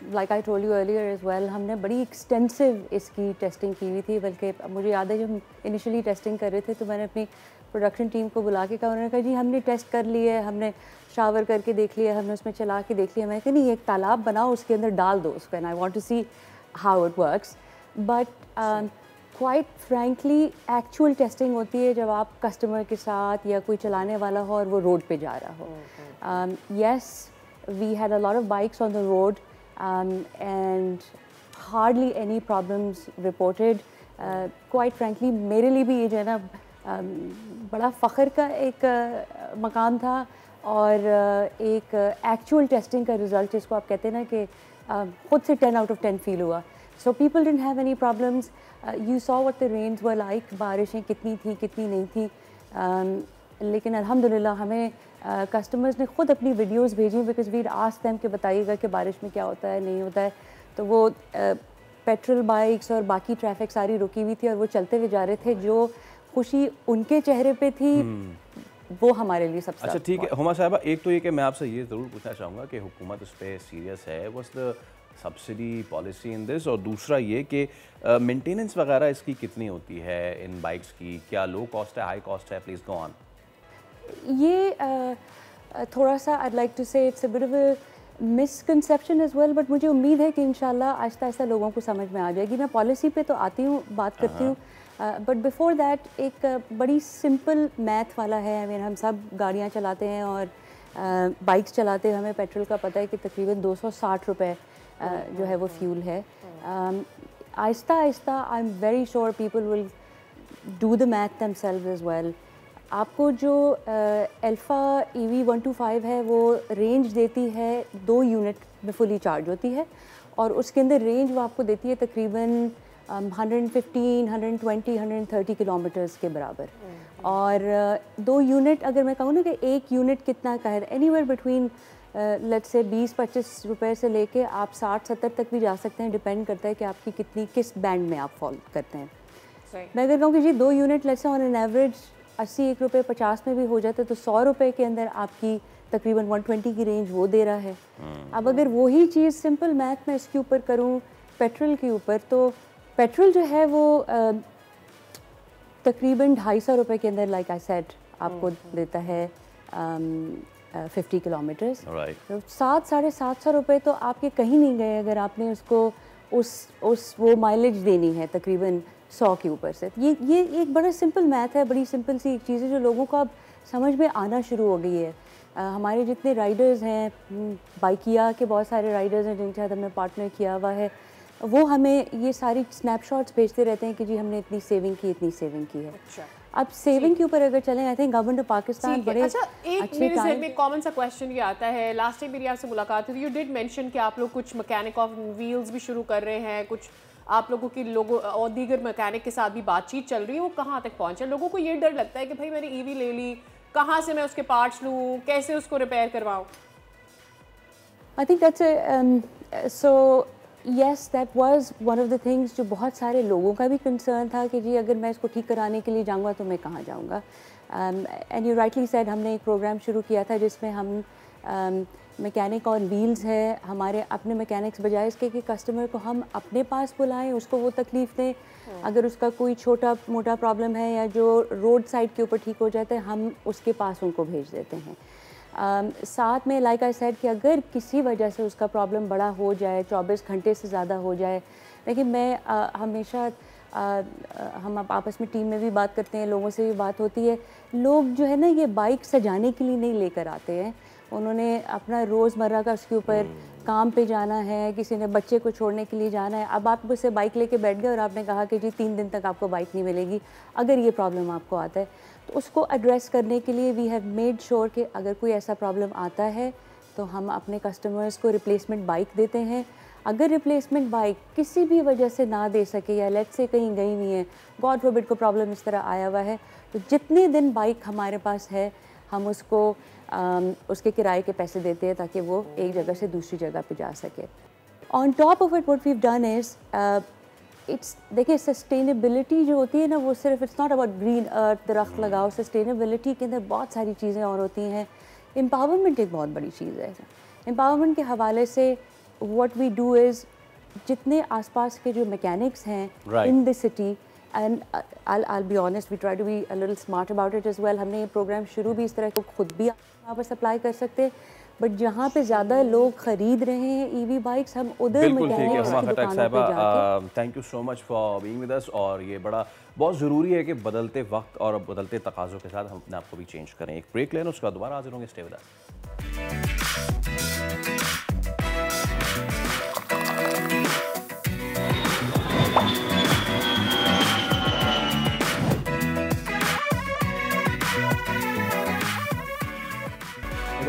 like I told you earlier as well, हमने बड़ी एक्सटेंसिव इसकी टेस्टिंग की हुई थी। बल्कि मुझे याद है जब हम इनिशियली टेस्टिंग कर रहे थे तो मैंने अपनी प्रोडक्शन टीम को बुला के कहा, उन्होंने कहा जी हमने टेस्ट कर ली है, हमने शावर करके देख लिया, हमने उसमें चला के देख लिया। मैं कहा नहीं, एक तालाब बनाओ, उसके अंदर डाल दो उसको, and I want to see how it works. But quite frankly actual testing होती है जब आप कस्टमर के साथ या कोई चलाने वाला हो और वो रोड पे जा रहा हो। Yes, we had a lot of bikes on the road and hardly any problems reported. Quite frankly मेरे लिए भी ये जो है ना बड़ा फ़ख्र का एक मकाम था, और एक एक्चुअल टेस्टिंग का रिज़ल्ट जिसको आप कहते हैं ना कि ख़ुद से 10 आउट ऑफ 10 फील हुआ। So people didn't have any problems. You saw what the rains were like, बारिशें कितनी थी कितनी नहीं थी, लेकिन अल्हम्दुलिल्लाह हमें कस्टमर्स ने ख़ुद अपनी वीडियोस भेजी, बिकॉज वीड आस्क देम कि बताइएगा कि बारिश में क्या होता है नहीं होता है। तो वो पेट्रोल बाइक्स और बाकी ट्रैफिक सारी रुकी हुई थी और वो चलते हुए जा रहे थे। जो खुशी उनके चेहरे पे थी वो हमारे लिए सबसे अच्छा ठीक है हुमा साहिबा, एक तो ये कि मैं आपसे ये ज़रूर पूछना चाहूँगा कि हुकूमत उस पर सीरियस है, what's the subsidy policy in this, और दूसरा ये कि मेंटेनेंस वगैरह इसकी कितनी होती है इन बाइक्स की, क्या लो कॉस्ट है हाई कॉस्ट है? Please go on. ये थोड़ा सा I like to say it's a bit of a misconception as well, but मुझे उम्मीद है कि इंशाल्लाह आहिस्ता आहिस्ता लोगों को समझ में आ जाएगी। मैं पॉलिसी पे तो आती हूँ, बात करती हूँ, बट बिफोर दैट एक बड़ी सिंपल मैथ वाला है। I mean, हम सब गाड़ियाँ चलाते हैं और बाइक्स चलाते हैं, हमें पेट्रोल का पता है कि तकरीबन 260 रुपये जो है वो फ्यूल है। आहिस्ता आहिस्ता I am very sure people will do the math themselves as well. आपको जो अल्फा EV 125 है वो रेंज देती है 2 यूनिट में फुली चार्ज होती है, और उसके अंदर रेंज वो आपको देती है तकरीबन 115, 120, 130 किलोमीटर्स के बराबर। और 2 यूनिट अगर मैं कहूँ ना कि 1 यूनिट कितना का है, एनीवेयर बिटवीन लेट्स से 20-25 रुपए से लेके आप 60-70 तक भी जा सकते हैं, डिपेंड करता है कि आपकी किस बैंड में आप फॉल करते हैं। मैं अगर कहूँ कि जी 2 unit let's say on an average 81 रुपये 50 में भी हो जाता है, तो 100 रुपये के अंदर आपकी तकरीबन 120 की रेंज वो दे रहा है। अब अगर वही चीज़ सिंपल मैथ में इसके ऊपर करूँ पेट्रोल के ऊपर, तो पेट्रोल जो है वो तकरीबन 250 रुपये के अंदर लाइक आई सेड आपको देता है 50 किलोमीटर्स। तो 700-750 रुपये तो आपके कहीं नहीं गए अगर आपने उसको उस वो माइलेज देनी है तकरीबन 100 के ऊपर से। ये एक बड़ा सिंपल मैथ है, बड़ी सिंपल सी एक चीज़ है जो लोगों को अब समझ में आना शुरू हो गई है। हमारे जितने राइडर्स हैं, बाइकिया के बहुत सारे राइडर्स हैं जिनके साथ हमने पार्टनर किया हुआ है, वो हमें ये सारी स्नैपशॉट्स भेजते रहते हैं कि जी हमने इतनी सेविंग की है। अच्छा। अब सेविंग के ऊपर अगर चलें, I think government of Pakistan बड़े अच्छा, एक मेरे ज़हन में कॉमन सा क्वेश्चन ये आता है, लास्ट टाइम मेरी आपसे मुलाकात हुई, यू डिड मेंशन कि आप लोग कुछ मैकेनिक ऑफ व्हील्स भी शुरू कर रहे हैं, कुछ आप लोगों की लोगों और दीगर मैकेनिक के साथ भी बातचीत चल रही है, वो कहाँ तक पहुँचे? लोगों को ये डर लगता है कि भाई मैंने ईवी ले ली, कहाँ से मैं उसके पार्ट्स लूँ, कैसे उसको रिपेयर करवाऊँ? I think that's so yes, that was one of the things जो बहुत सारे लोगों का भी कंसर्न था कि जी अगर मैं इसको ठीक कराने के लिए जाऊँगा तो मैं कहाँ जाऊँगा। एंड यू राइटली सेड, हमने एक प्रोग्राम शुरू किया था जिसमें हम मैकेनिक ऑन व्हील्स है, हमारे अपने मैकेनिक्स बजाय इसके कि कस्टमर को हम अपने पास बुलाएं, उसको वो तकलीफ़ दें, अगर उसका कोई छोटा मोटा प्रॉब्लम है या जो रोड साइड के ऊपर ठीक हो जाता है हम उसके पास उनको भेज देते हैं। साथ में लाइक आई सेड कि अगर किसी वजह से उसका प्रॉब्लम बड़ा हो जाए, 24 घंटे से ज़्यादा हो जाए, लेकिन मैं हमेशा हम आपस में टीम में भी बात करते हैं, लोगों से भी बात होती है, लोग जो है ना ये बाइक सजाने के लिए नहीं लेकर आते हैं, उन्होंने अपना रोज़मर्रा का उसके ऊपर काम पे जाना है, किसी ने बच्चे को छोड़ने के लिए जाना है। अब आप उससे बाइक लेके बैठ गए और आपने कहा कि जी 3 दिन तक आपको बाइक नहीं मिलेगी, अगर ये प्रॉब्लम आपको आता है, तो उसको एड्रेस करने के लिए वी हैव मेड श्योर कि अगर कोई ऐसा प्रॉब्लम आता है तो हम अपने कस्टमर्स को रिप्लेसमेंट बाइक देते हैं। अगर रिप्लेसमेंट बाइक किसी भी वजह से ना दे सके या लेट्स से कहीं गई हुई है, गॉड फॉरबिड को प्रॉब्लम इस तरह आया हुआ है, तो जितने दिन बाइक हमारे पास है हम उसको उसके किराए के पैसे देते हैं ताकि वो एक जगह से दूसरी जगह पे जा सके। On top of it what we have done is it's, देखिए सस्टेनेबिलिटी जो होती है ना, वो सिर्फ it's not about green earth, दरख्त लगाओ, सस्टेनेबिलिटी के अंदर बहुत सारी चीज़ें और होती हैं। एम्पावरमेंट एक बहुत बड़ी चीज़ है। एम्पावरमेंट के हवाले से व्हाट वी डू इज़ जितने आसपास के जो मैकेनिक्स हैं in the city, and I'll be honest, we try to be a little smart about it as well. हमने ये प्रोग्राम शुरू भी इस तरह को खुद भी वहाँ पर सप्लाई कर सकते हैं, बट जहाँ पे ज़्यादा लोग ख़रीद रहे हैं ईवी बाइक्स, हम उधर मैकेनिक्स की दुकानों पे जाके। Thank you so much for being with us. और ये बहुत ज़रूरी है कि बदलते वक्त और बदलते तकाज़ों के साथ हम अपने आप को भी चेंज करें। एक ब्रेक लें, उसका दोबारा हाजिर होंगे। Stay with us.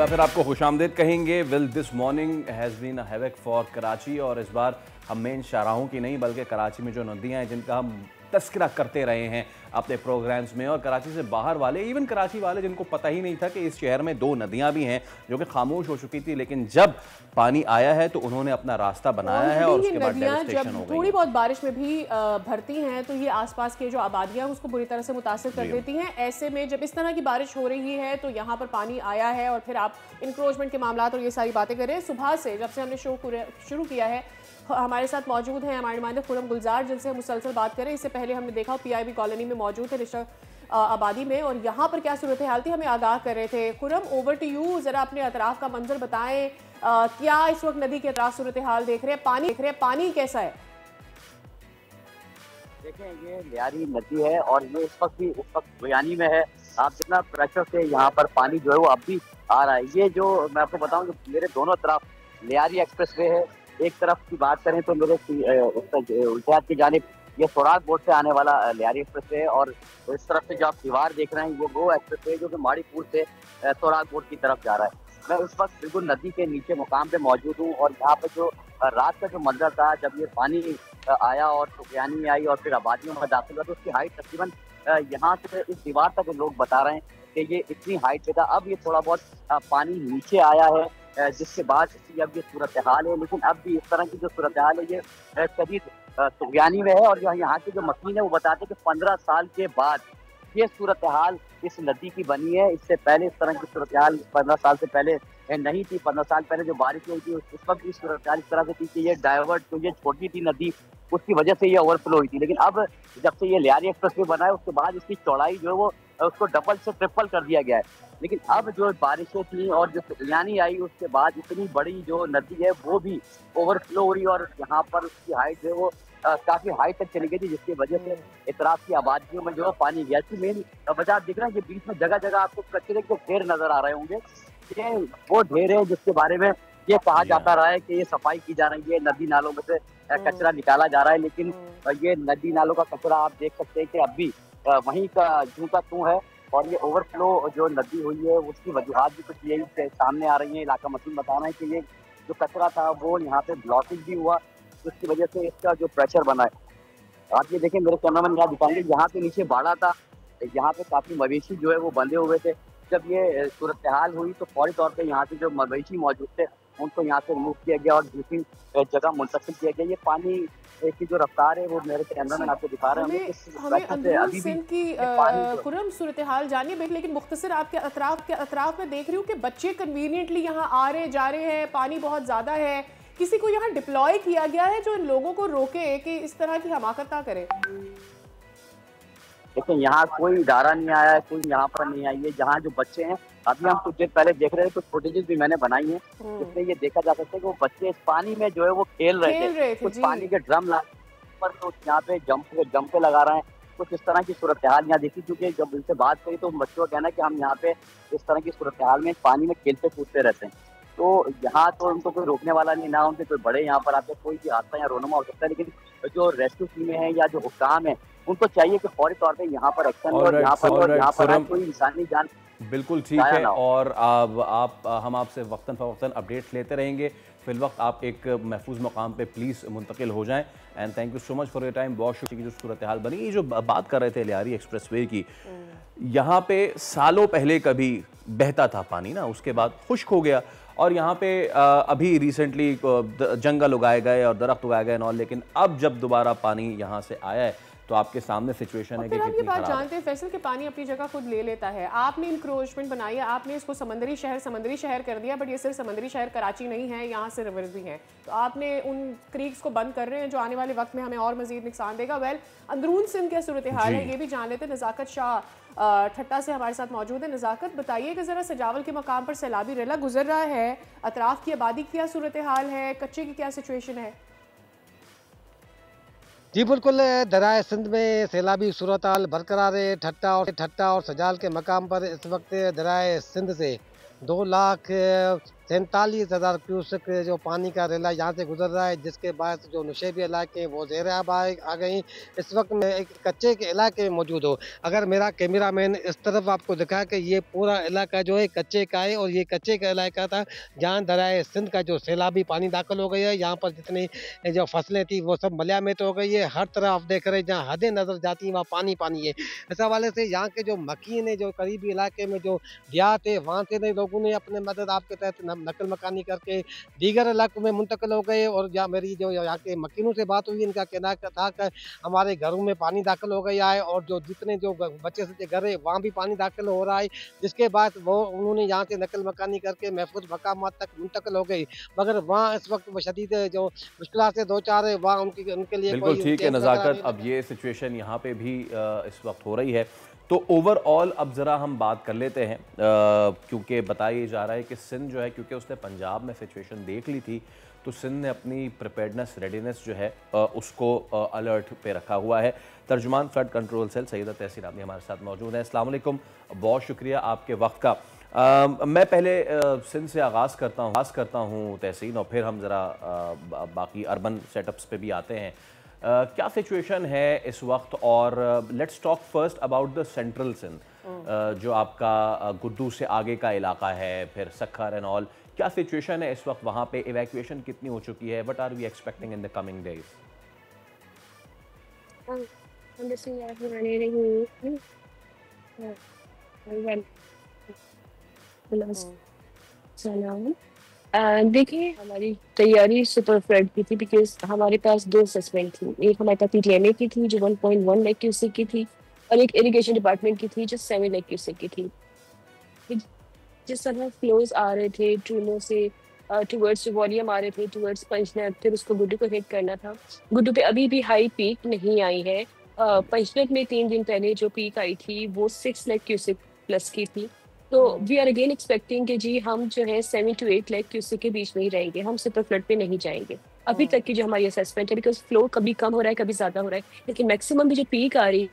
फिर आपको खुशामदीद कहेंगे। Well this morning has been a havoc for Karachi, और इस बार हम मेन शाहराहों की नहीं बल्कि कराची में जो नदियाँ हैं जिनका हम तस्करा करते रहे हैं अपने प्रोग्राम्स में, और कराची से बाहर वाले, इवन कराची वाले जिनको पता ही नहीं था कि इस शहर में 2 नदियाँ भी हैं जो कि खामोश हो चुकी थी, लेकिन जब पानी आया है तो उन्होंने अपना रास्ता बनाया है और उसके बाद डेवस्टेशन हो गई। थोड़ी बहुत बारिश में भी भरती हैं तो ये आसपास के जो आबादियाँ उसको बुरी तरह से मुतासिर कर देती हैं। ऐसे में जब इस तरह की बारिश हो रही है तो यहाँ पर पानी आया है और फिर आप इंक्रोचमेंट के मामला और ये सारी बातें करें। सुबह से जब से हमने शो शुरू किया है हमारे साथ मौजूद हैं हमारे नुमाइंदे खुरम गुलजार, जिनसे हम मुसलसल बात करें। इससे पहले हमने देखा PIB कॉलोनी में मौजूद है रिश्ता आबादी में, और यहाँ पर क्या सूरत हाल थी हमें आगाह कर रहे थे। खुरम, ओवर टू यू, ज़रा अपने अतराफ़ का मंजर बताएं, क्या इस वक्त नदी के अतराफ सूरत हाल देख रहे हैं, पानी कैसा है? देखें, ये लियारी नदी है और ये इस वक्त बयानी में है। आप जितना प्रेशर से यहाँ पर पानी जो है वो अब भी आ रहा है। ये जो मैं आपको बताऊँ कि मेरे दोनों तरफ लियारी एक्सप्रेस वे है। एक तरफ की बात करें तो मेरे उल्टे की जानिब ये सोराग बोर्ड से आने वाला लियारी एक्सप्रेस वे है, और इस तरफ से जो आप दीवार देख रहे हैं ये वो एक्सप्रेस वे जो कि माड़ीपुर से सोराग बोर्ड की तरफ जा रहा है। मैं उस वक्त बिल्कुल नदी के नीचे मुकाम पे मौजूद हूँ और यहाँ पे जो रात का जो मंजर था जब ये पानी आया और सुखयानी आई और फिर आबादियों में दाखिल हुआ, तो उसकी हाइट तकरीबन यहाँ से इस दीवार तक लोग बता रहे हैं कि ये इतनी हाइट पे था। अब ये थोड़ा बहुत पानी नीचे आया है, जिसके बाद अब ये सूरत हाल है। लेकिन अब भी इस तरह की जो सूरत हाल है ये शदीद सुखयानी में है। और यहाँ के जो मकीन है वो बताते हैं कि 15 साल के बाद ये सूरत हाल इस नदी की बनी है। इससे पहले इस तरह की सूरत हाल 15 साल से पहले नहीं थी। 15 साल पहले जो बारिश हुई थी उस वक्त भी सूरत हाल इस तरह से थी कि ये डाइवर्ट जो ये छोटी थी नदी, उसकी वजह से ये ओवरफ्लो हुई थी। लेकिन अब जब से ये लियारी एक्सप्रेसवे बना है उसके बाद इसकी चौड़ाई जो है वो उसको डबल से ट्रिपल कर दिया गया है। लेकिन अब जो बारिशें थी और जो सुखयानी आई उसके बाद इतनी बड़ी जो नदी है वो भी ओवरफ्लो हो रही है और यहाँ पर उसकी हाइट जो है वो काफी हाइट तक चली गई थी, जिसकी वजह से इतराफ की आबादियों में जो है पानी गया। इसकी मेन वजह आप देख रहे हैं कि बीच में जगह जगह आपको कचरे के ढेर नजर आ रहे होंगे। ये वो ढेर है जिसके बारे में ये कहा जाता रहा है कि ये सफाई की जा रही है, नदी नालों में से कचरा निकाला जा रहा है। लेकिन ये नदी नालों का कचरा आप देख सकते हैं कि अब भी वहीं का जूं का तूं है। और ये ओवरफ्लो जो नदी हुई है उसकी वजूहात भी कुछ यही सामने आ रही है। इलाका मसूल बता रहे हैं कि ये जो कचरा था वो यहाँ पे ब्लॉकेज भी हुआ, जिसकी वजह से इसका जो प्रेशर बना है। आप ये देखें, मेरे कैमरामैन यहाँ दिखाएंगे, यहाँ पे नीचे बाड़ा था, यहाँ पे काफी मवेशी जो है वो बंधे हुए थे। जब ये सूरत हाल हुई तो फौरी तौर पे यहाँ पे जो मवेशी मौजूद थे उनको यहाँ से रिमूव किया गया और दूसरी जगह मुंतकिल किया गया। ये पानी की जो रफ्तार है वो मेरे कैमरामैन आपको दिखा रहे हैं। हमें अंदरून सिंध की खुर्रम सूरत हाल जानिए, लेकिन मुख्तसर आपके अतराफ में देख रही हूँ कि बच्चे कन्वीनियंटली यहाँ आ रहे जा रहे हैं, पानी बहुत ज़्यादा है। किसी को यहाँ डिप्लॉय किया गया है जो इन लोगों को रोके कि इस तरह की हमाकत ना करें? लेकिन यहाँ कोई इदारा नहीं आया है, कोई यहाँ पर नहीं आई है। जहाँ जो बच्चे हैं, अभी हम कुछ देर पहले देख रहे थे, कुछ फुटेजेस भी मैंने बनाई है, जिसमें ये देखा जा सकता है कि वो बच्चे इस पानी में जो है वो खेल रहे थे। कुछ पानी के ड्रम पर तो यहाँ पे जंप पे लगा रहे हैं। कुछ इस तरह की सूरत हाल यहाँ देखी, क्योंकि जब उनसे बात करी तो बच्चों का कहना है कि हम यहाँ पे इस तरह की सूरत हाल में पानी में खेलते कूदते रहते हैं। तो यहाँ तो उनको कोई रोकने वाला नहीं, ना उनके कोई बड़े यहाँ पर आते, कोई भी हादसा या रोनमा हो सकता है। लेकिन जो रेस्क्यू टीमें हैं या जो हुक्काम है उनको चाहिए कि फौरी तौर पे यहाँ पर एक्शन हो और यहाँ पर कोई इंसानी जान। बिल्कुल ठीक है। और हम आपसे वक्तन फवक्तन अपडेट्स लेते रहेंगे। फिल वक्त आप एक महफूज मकाम पे प्लीज़ मुंतकिल हो जाएं। And thank you so much for your time. बहुत शुक्रिया की जो सूरत हाल बनी, ये जो बात कर रहे थे लियारी एक्सप्रेसवे की, यहाँ पे सालों पहले कभी बहता था पानी ना, उसके बाद खुश्क हो गया और यहाँ पे अभी रिसेंटली जंगल उगाए गए और दरख्त उगाए गए नॉल। लेकिन अब जब दोबारा पानी यहाँ से आया है तो आपके सामने सिचुएशन है कि कितनी खराब है। जानते हैं फैसल के पानी अपनी जगह खुद ले लेता है। आपने इंक्रोचमेंट बनाई है, आपने इसको समंदरी शहर कर दिया, बट ये सिर्फ समंदरी शहर कराची नहीं है, यहाँ से रिवर्स भी हैं। तो आपने उन क्रीक्स को बंद कर रहे हैं जो आने वाले वक्त में हमें और मजीद नुकसान देगा। वेल, अंदरून सिंध क्या सूरत हाल है ये भी जान लेते हैं। नज़ाकत शाह ठट्टा से हमारे साथ मौजूद है। नज़ाकत, बताइए कि ज़रा सजावल के मकाम पर सैलाबी रेला गुजर रहा है, अतराफ की आबादी की क्या सूरत हाल है, कच्चे की क्या सिचुएशन है? जी बिल्कुल, दरियाए सिंध में सैलाबी सूरत हाल बरकरार है। ठट्टा और सजाल के मकाम पर इस वक्त दरियाए सिंध से 2,47,000 क्यूसेक जो पानी का रेला यहाँ से गुजर रहा है, जिसके बाद जो नुशेबी इलाके वो ज़ेर आब आ गई। इस वक्त मैं एक कच्चे के इलाके में मौजूद हूँ। अगर मेरा कैमरा मैन इस तरफ आपको दिखा कि ये पूरा इलाका जो है कच्चे का है और ये कच्चे का इलाका था जहाँ दरियाए सिंध का जो सैलाबी पानी दाखिल हो गया है। यहाँ पर जितनी जो फसलें थी वो सब मलयामित हो गई है। हर तरफ आप देख रहे हैं जहाँ हदें नज़र जाती हैं वहाँ पानी पानी है। इस हवाले से यहाँ के जो मकीन है, जो करीबी इलाके में जो देहात है, वहाँ से लोगों ने अपने मदद आपके तहत नकल मकानी करके दीगर इलाकों में मुंतकिल हो गए। और यहाँ मेरी जो यहाँ के मकीनों से बात हुई, इनका कहना था कि हमारे घरों में पानी दाखिल हो गया है और जो जितने जो बच्चे से घर है वहाँ भी पानी दाखिल हो रहा है। जिसके बाद वो उन्होंने यहाँ से नकल मकानी करके महफूज मकाम तक मुंतकिल हो गई, मगर वहाँ इस वक्त वो शदीद जो मुश्किल से दो चार है वहाँ उनके लिए बिल्कुल ठीक है नज़ाकत। अब ये सिचुएशन यहाँ पे भी इस वक्त हो रही है। तो ओवरऑल अब ज़रा हम बात कर लेते हैं, क्योंकि बताया जा रहा है कि सिंध जो है, क्योंकि उसने पंजाब में सिचुएशन देख ली थी, तो सिंध ने अपनी प्रिपेयर्डनेस रेडीनेस जो है उसको अलर्ट पे रखा हुआ है। तर्जुमान फ्लड कंट्रोल सेल सैयदा तहसीन आपने हमारे साथ मौजूद है। अस्सलाम वालेकुम, बहुत शुक्रिया आपके वक्त का। मैं पहले सिंध से आगाज़ करता हूँ तहसीन, और फिर हम ज़रा बाकी अर्बन सेटअप्स पे भी आते हैं। क्या सिचुएशन है इस वक्त, और let's talk first about the central Sindh, जो आपका गुड्डू से आगे का इलाका है, फिर सखर एंड ऑल, क्या सिचुएशन है इस वक्त वहाँ पे, इवैक्यूएशन कितनी हो चुकी है, what are we expecting in the coming days? देखिए, हमारी तैयारी सुपर फ्लड की थी बिकॉज हमारे पास 2 सस्पेंड थी। एक हमारे पास पीटीएमए की थी जो 1.1 लाख क्यूसेक की थी, और एक इरिगेशन डिपार्टमेंट की थी जो 7 लाख क्यूसेक की थी। जिस तरह फ्लोज आ रहे थे ट्रूनो से टुवर्ड्स वॉल्यूम आ रहे थे टुवर्ड्स पंचनद, फिर उसको गुड्डू को हिट करना था। गुड्डू पे अभी भी हाई पीक नहीं आई है। पंचनद में 3 दिन पहले जो पीक आई थी वो 6 लाख क्यूसेक प्लस की थी। तो वी आर अगेन एक्सपेक्टिंग कि जी हम जो है 7 to 8 लाख क्यूसेक के बीच में ही रहेंगे, हम सुपर फ्लड पे नहीं जाएंगे। अभी तक की जो हमारी असेसमेंट है, बिकॉज फ्लो कभी कम हो रहा है कभी ज्यादा हो रहा है, लेकिन मैक्सिमम भी जो पीक आ रही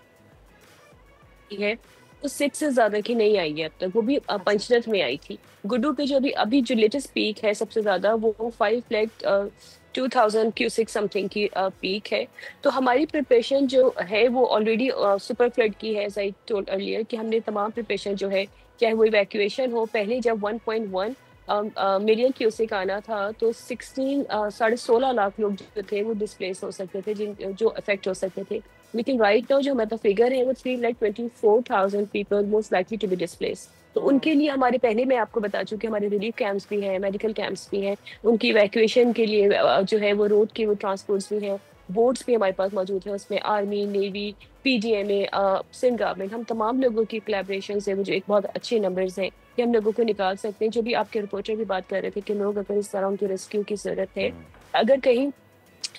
है तो 6 से ज्यादा की नहीं आई है अब तक, वो भी पंचनद में आई थी। गुड्डू पे जो अभी जो लेटेस्ट पीक है सबसे ज्यादा वो 5 लाख 2000 क्यूसेक समथिंग की पीक है। तो हमारी प्रिपरेशन जो है वो ऑलरेडी सुपर फ्लड की है, एज आई टोल्ड अर्लियर, कि हमने तमाम प्रिपरेशन जो है, चाहे वो इवैक्यूएशन हो, पहले जब 1.1 मिलियन क्यूसेक आना था तो 16.5 लाख लोग जो थे वो डिस्प्लेस हो सकते थे, जो अफेक्ट हो सकते थे। लेकिन राइट नाउ जो हमारा फिगर है वो 3,24,000 people most likely to be displace. तो उनके लिए हमारे पहले मैं आपको बता चुकी, हमारे रिलीफ कैंप्स भी हैं, मेडिकल कैंप्स भी हैं, उनकी इवैक्यूएशन के लिए जो है वो रोड के वो ट्रांसपोर्ट्स भी हैं, बोट्स भी हमारे पास मौजूद है, उसमें army, navy, PDMA, Sindh government, हम तमाम लोगों की कोलैबोरेशन से वो जो एक बहुत अच्छे नंबर्स हैं कि हम लोगों को निकाल सकते हैं। जो भी आपके रिपोर्टर भी बात कर रहे थे कि लोग अगर इस तरह उनकी रेस्क्यू की जरूरत है, अगर कहीं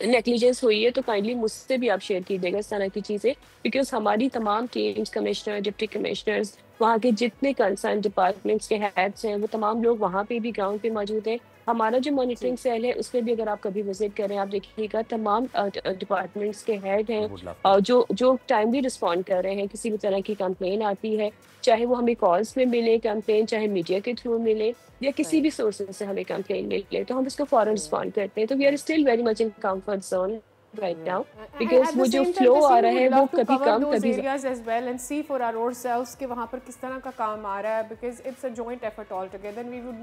नेग्लिजेंस हुई है तो काइंडली मुझसे भी आप शेयर कीजिएगा इस तरह की चीज़ें, बिकॉज हमारी तमाम टीम्स, कमिश्नर, डिप्टी कमिश्नर्स, वहाँ के जितने कंसर्न डिपार्टमेंट्स के हेड्स हैं वो तमाम लोग वहाँ पे भी ग्राउंड पे मौजूद हैं। हमारा जो मॉनिटरिंग सेल है उसमें भी अगर आप कभी विजिट करें आप देखिएगा तमाम डिपार्टमेंट्स के हेड हैं जो टाइमली रिस्पॉन्ड कर रहे हैं। किसी भी तरह की कंप्लेन आती है, चाहे वो हमें कॉल्स में मिले कंप्लेन, चाहे मीडिया के थ्रू मिले या किसी भी सोर्सेज से हमें कंप्लेन मिले, तो हम उसको फौरन रिस्पॉन्ड करते हैं। तो we are still very much in comfort zone right now because वो जो फ्लो आ रहा है वो कभी कम कभी areas as well and see for our ourselves कि वहाँ पर किस तरह का काम आ रहा है, because it's a joint effort all together and we would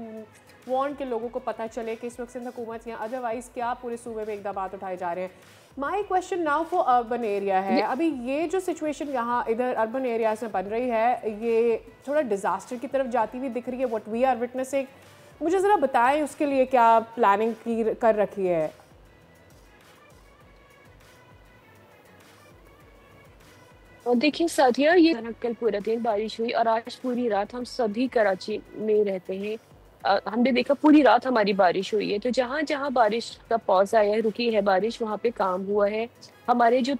want कि लोगों को पता चले कि इस वक्त सिंध हुकूमत या अदरवाइज क्या पूरे सूबे में इकदाम उठाए जा रहे हैं। My question now for urban area है, अभी ये जो सिचुएशन यहाँ इधर अर्बन एरियाज में बन रही है ये थोड़ा डिजास्टर की तरफ जाती हुई दिख रही है, what we are witnessing। मुझे ज़रा बताएं उसके लिए क्या प्लानिंग कर रखी है। और देखिए साथिया, ये कल पूरा दिन बारिश हुई और आज पूरी रात हम सभी कराची में रहते हैं, हमने देखा पूरी रात हमारी बारिश हुई है। तो जहाँ जहाँ बारिश का पॉज आया है, रुकी है बारिश, वहाँ पे काम हुआ है। हमारे जो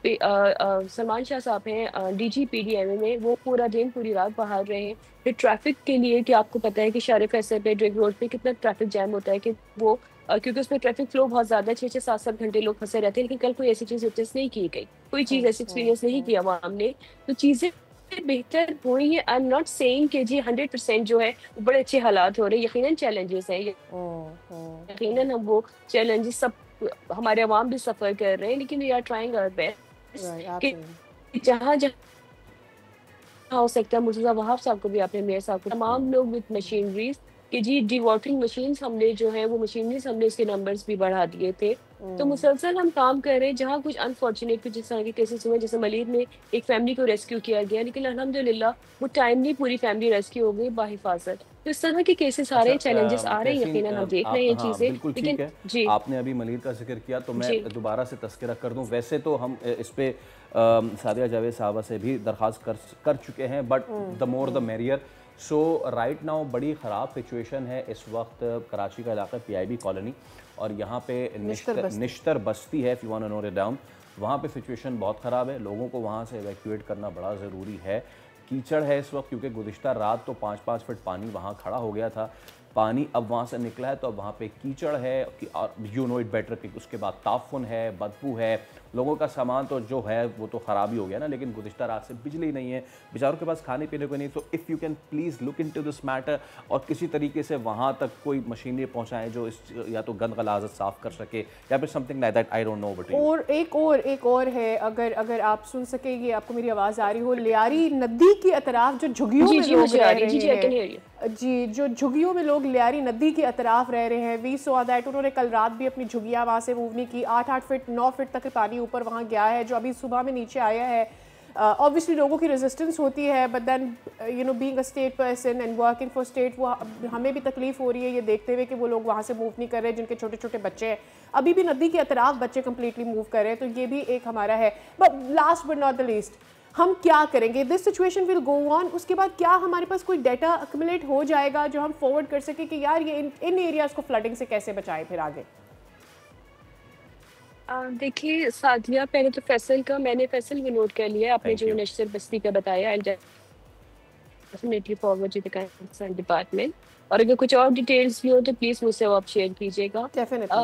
सलमान शाह साहब हैं डीजी पीडीएमए में, वो पूरा दिन पूरी रात बाहर रहे हैं। फिर ट्रैफिक के लिए कि आपको पता है कि शारिफ फैसल पे ड्रिग रोड पे कितना ट्रैफिक जैम होता है कि वो क्योंकि उसमें ट्रैफिक फ्लो बहुत ज्यादा 6-6, 7-7 घंटे लोग फंसे रहते हैं, लेकिन कल कोई ऐसी चीज विटनेस नहीं की गई, कोई चीज ऐसी एक्सपीरियंस नहीं किया आवाम ने। तो चीजें बेहतर हुई है। आई एम नॉट सेइंग कि जी 100% जो है बड़े अच्छे हालात हो रहे हैं, यकीनन चैलेंजेस हैं, यकीनन हम वो चैलेंजेस सब हमारे अवाम भी सफर कर रहे हैं, लेकिन we are trying our best कि जहाँ जहाँ हो सकता है। मुर्तज़ा वहाब साहब को भी, आपने मेयर साहब को, तमाम लोग विद मशीनरीज कि जी डी वाटरिंग मशीन्स हमने जो है वो मशीनरीज हमने इसके नंबर्स भी बढ़ा दिए थे। तो मुसलसल हम काम कर रहे हैं। जहाँ कुछ अनफॉर्चुनेट कुछ जिस तरह के केसेस हुए, जैसे मलीर में एक फैमिली को रेस्क्यू किया गया, लेकिन अल्हम्दुलिल्लाह वो टाइमली पूरी फैमिली रेस्क्यू हो गई बाहिफाजत। तो इस तरह के केसेस आ रहे हैं, चैलेंजेस आ रहे हैं, यकीनन हम देख रहे हैं चीजें। लेकिन जी आपने अभी मलीर का जिक्र किया तो मैं दोबारा से तस्करा कर दूं। वैसे तो हम इस पे सादिया जावेद साहबा से भी दरख्वास्त कर चुके हैं, but the more the merrier. So right now बड़ी ख़राब सिचुएशन है इस वक्त कराची का इलाका पीआईबी कॉलोनी, और यहाँ पे निश्तर बस्ती है, if you want to note it down, वहाँ पे सिचुएशन बहुत ख़राब है। लोगों को वहाँ से एवैक्यूएट करना बड़ा ज़रूरी है। कीचड़ है इस वक्त, क्योंकि गुज़िश्ता रात तो 5-5 फुट पानी वहाँ खड़ा हो गया था। पानी अब वहाँ से निकला है तो अब वहाँ पे कीचड़ है, यू नो इट बेटर कि उसके बाद ताफुन है, बदबू है, लोगों का सामान तो जो है वो तो ख़राब ही हो गया ना, लेकिन गुज़िश्ता रात से बिजली नहीं है, बेचारों के पास खाने पीने को नहीं। तो if you can please look into this matter और किसी तरीके से वहाँ तक कोई मशीनरी पहुँचाएँ जो इस या तो गंद गलाजत साफ़ कर सके या फिर something like that, I don't know. But और एक और है, अगर आप सुन सके, ये आपको मेरी आवाज़ आ रही हो, लियारी नदी की अतराफ जो झुग्गियों में लोग रह रहे हैं, जी, जो झुग्गियों में लोग लियारी नदी के अतराफ रह रहे हैं, वी सॉ दैट उन्होंने कल रात भी अपनी झुग्गियाँ वहाँ से मूव नहीं की। 8-8 फीट 9 फीट तक पानी ऊपर वहाँ गया है, जो अभी सुबह में नीचे आया है। ऑब्वियसली लोगों की रेजिस्टेंस होती है, but then you know being a state person and working for state, वो हमें भी तकलीफ हो रही है ये देखते हुए कि वो लोग वहाँ से मूव नहीं कर रहे जिनके छोटे छोटे बच्चे हैं। अभी भी नदी के अतराफ बच्चे कम्प्लीटली मूव कर रहे हैं, तो ये भी एक हमारा है। But last but not the least, हम क्या करेंगे? This situation will go on. उसके बाद क्या हमारे पास कोई डाटा अक्यूमुलेट हो जाएगा जो हम फॉरवर्ड कर सके कि यार ये इन एरियाज़ को फ्लडिंग से कैसे बचाएं फिर आगे? देखिए सादिया, पहले तो मैंने फैसल भी नोट कर लिया, आपने जो नशर बस्ती का बताया। I definitely forward to the concern department, और अगर कुछ और डिटेल्स भी हो तो प्लीज मुझसे आप शेयर कीजिएगा।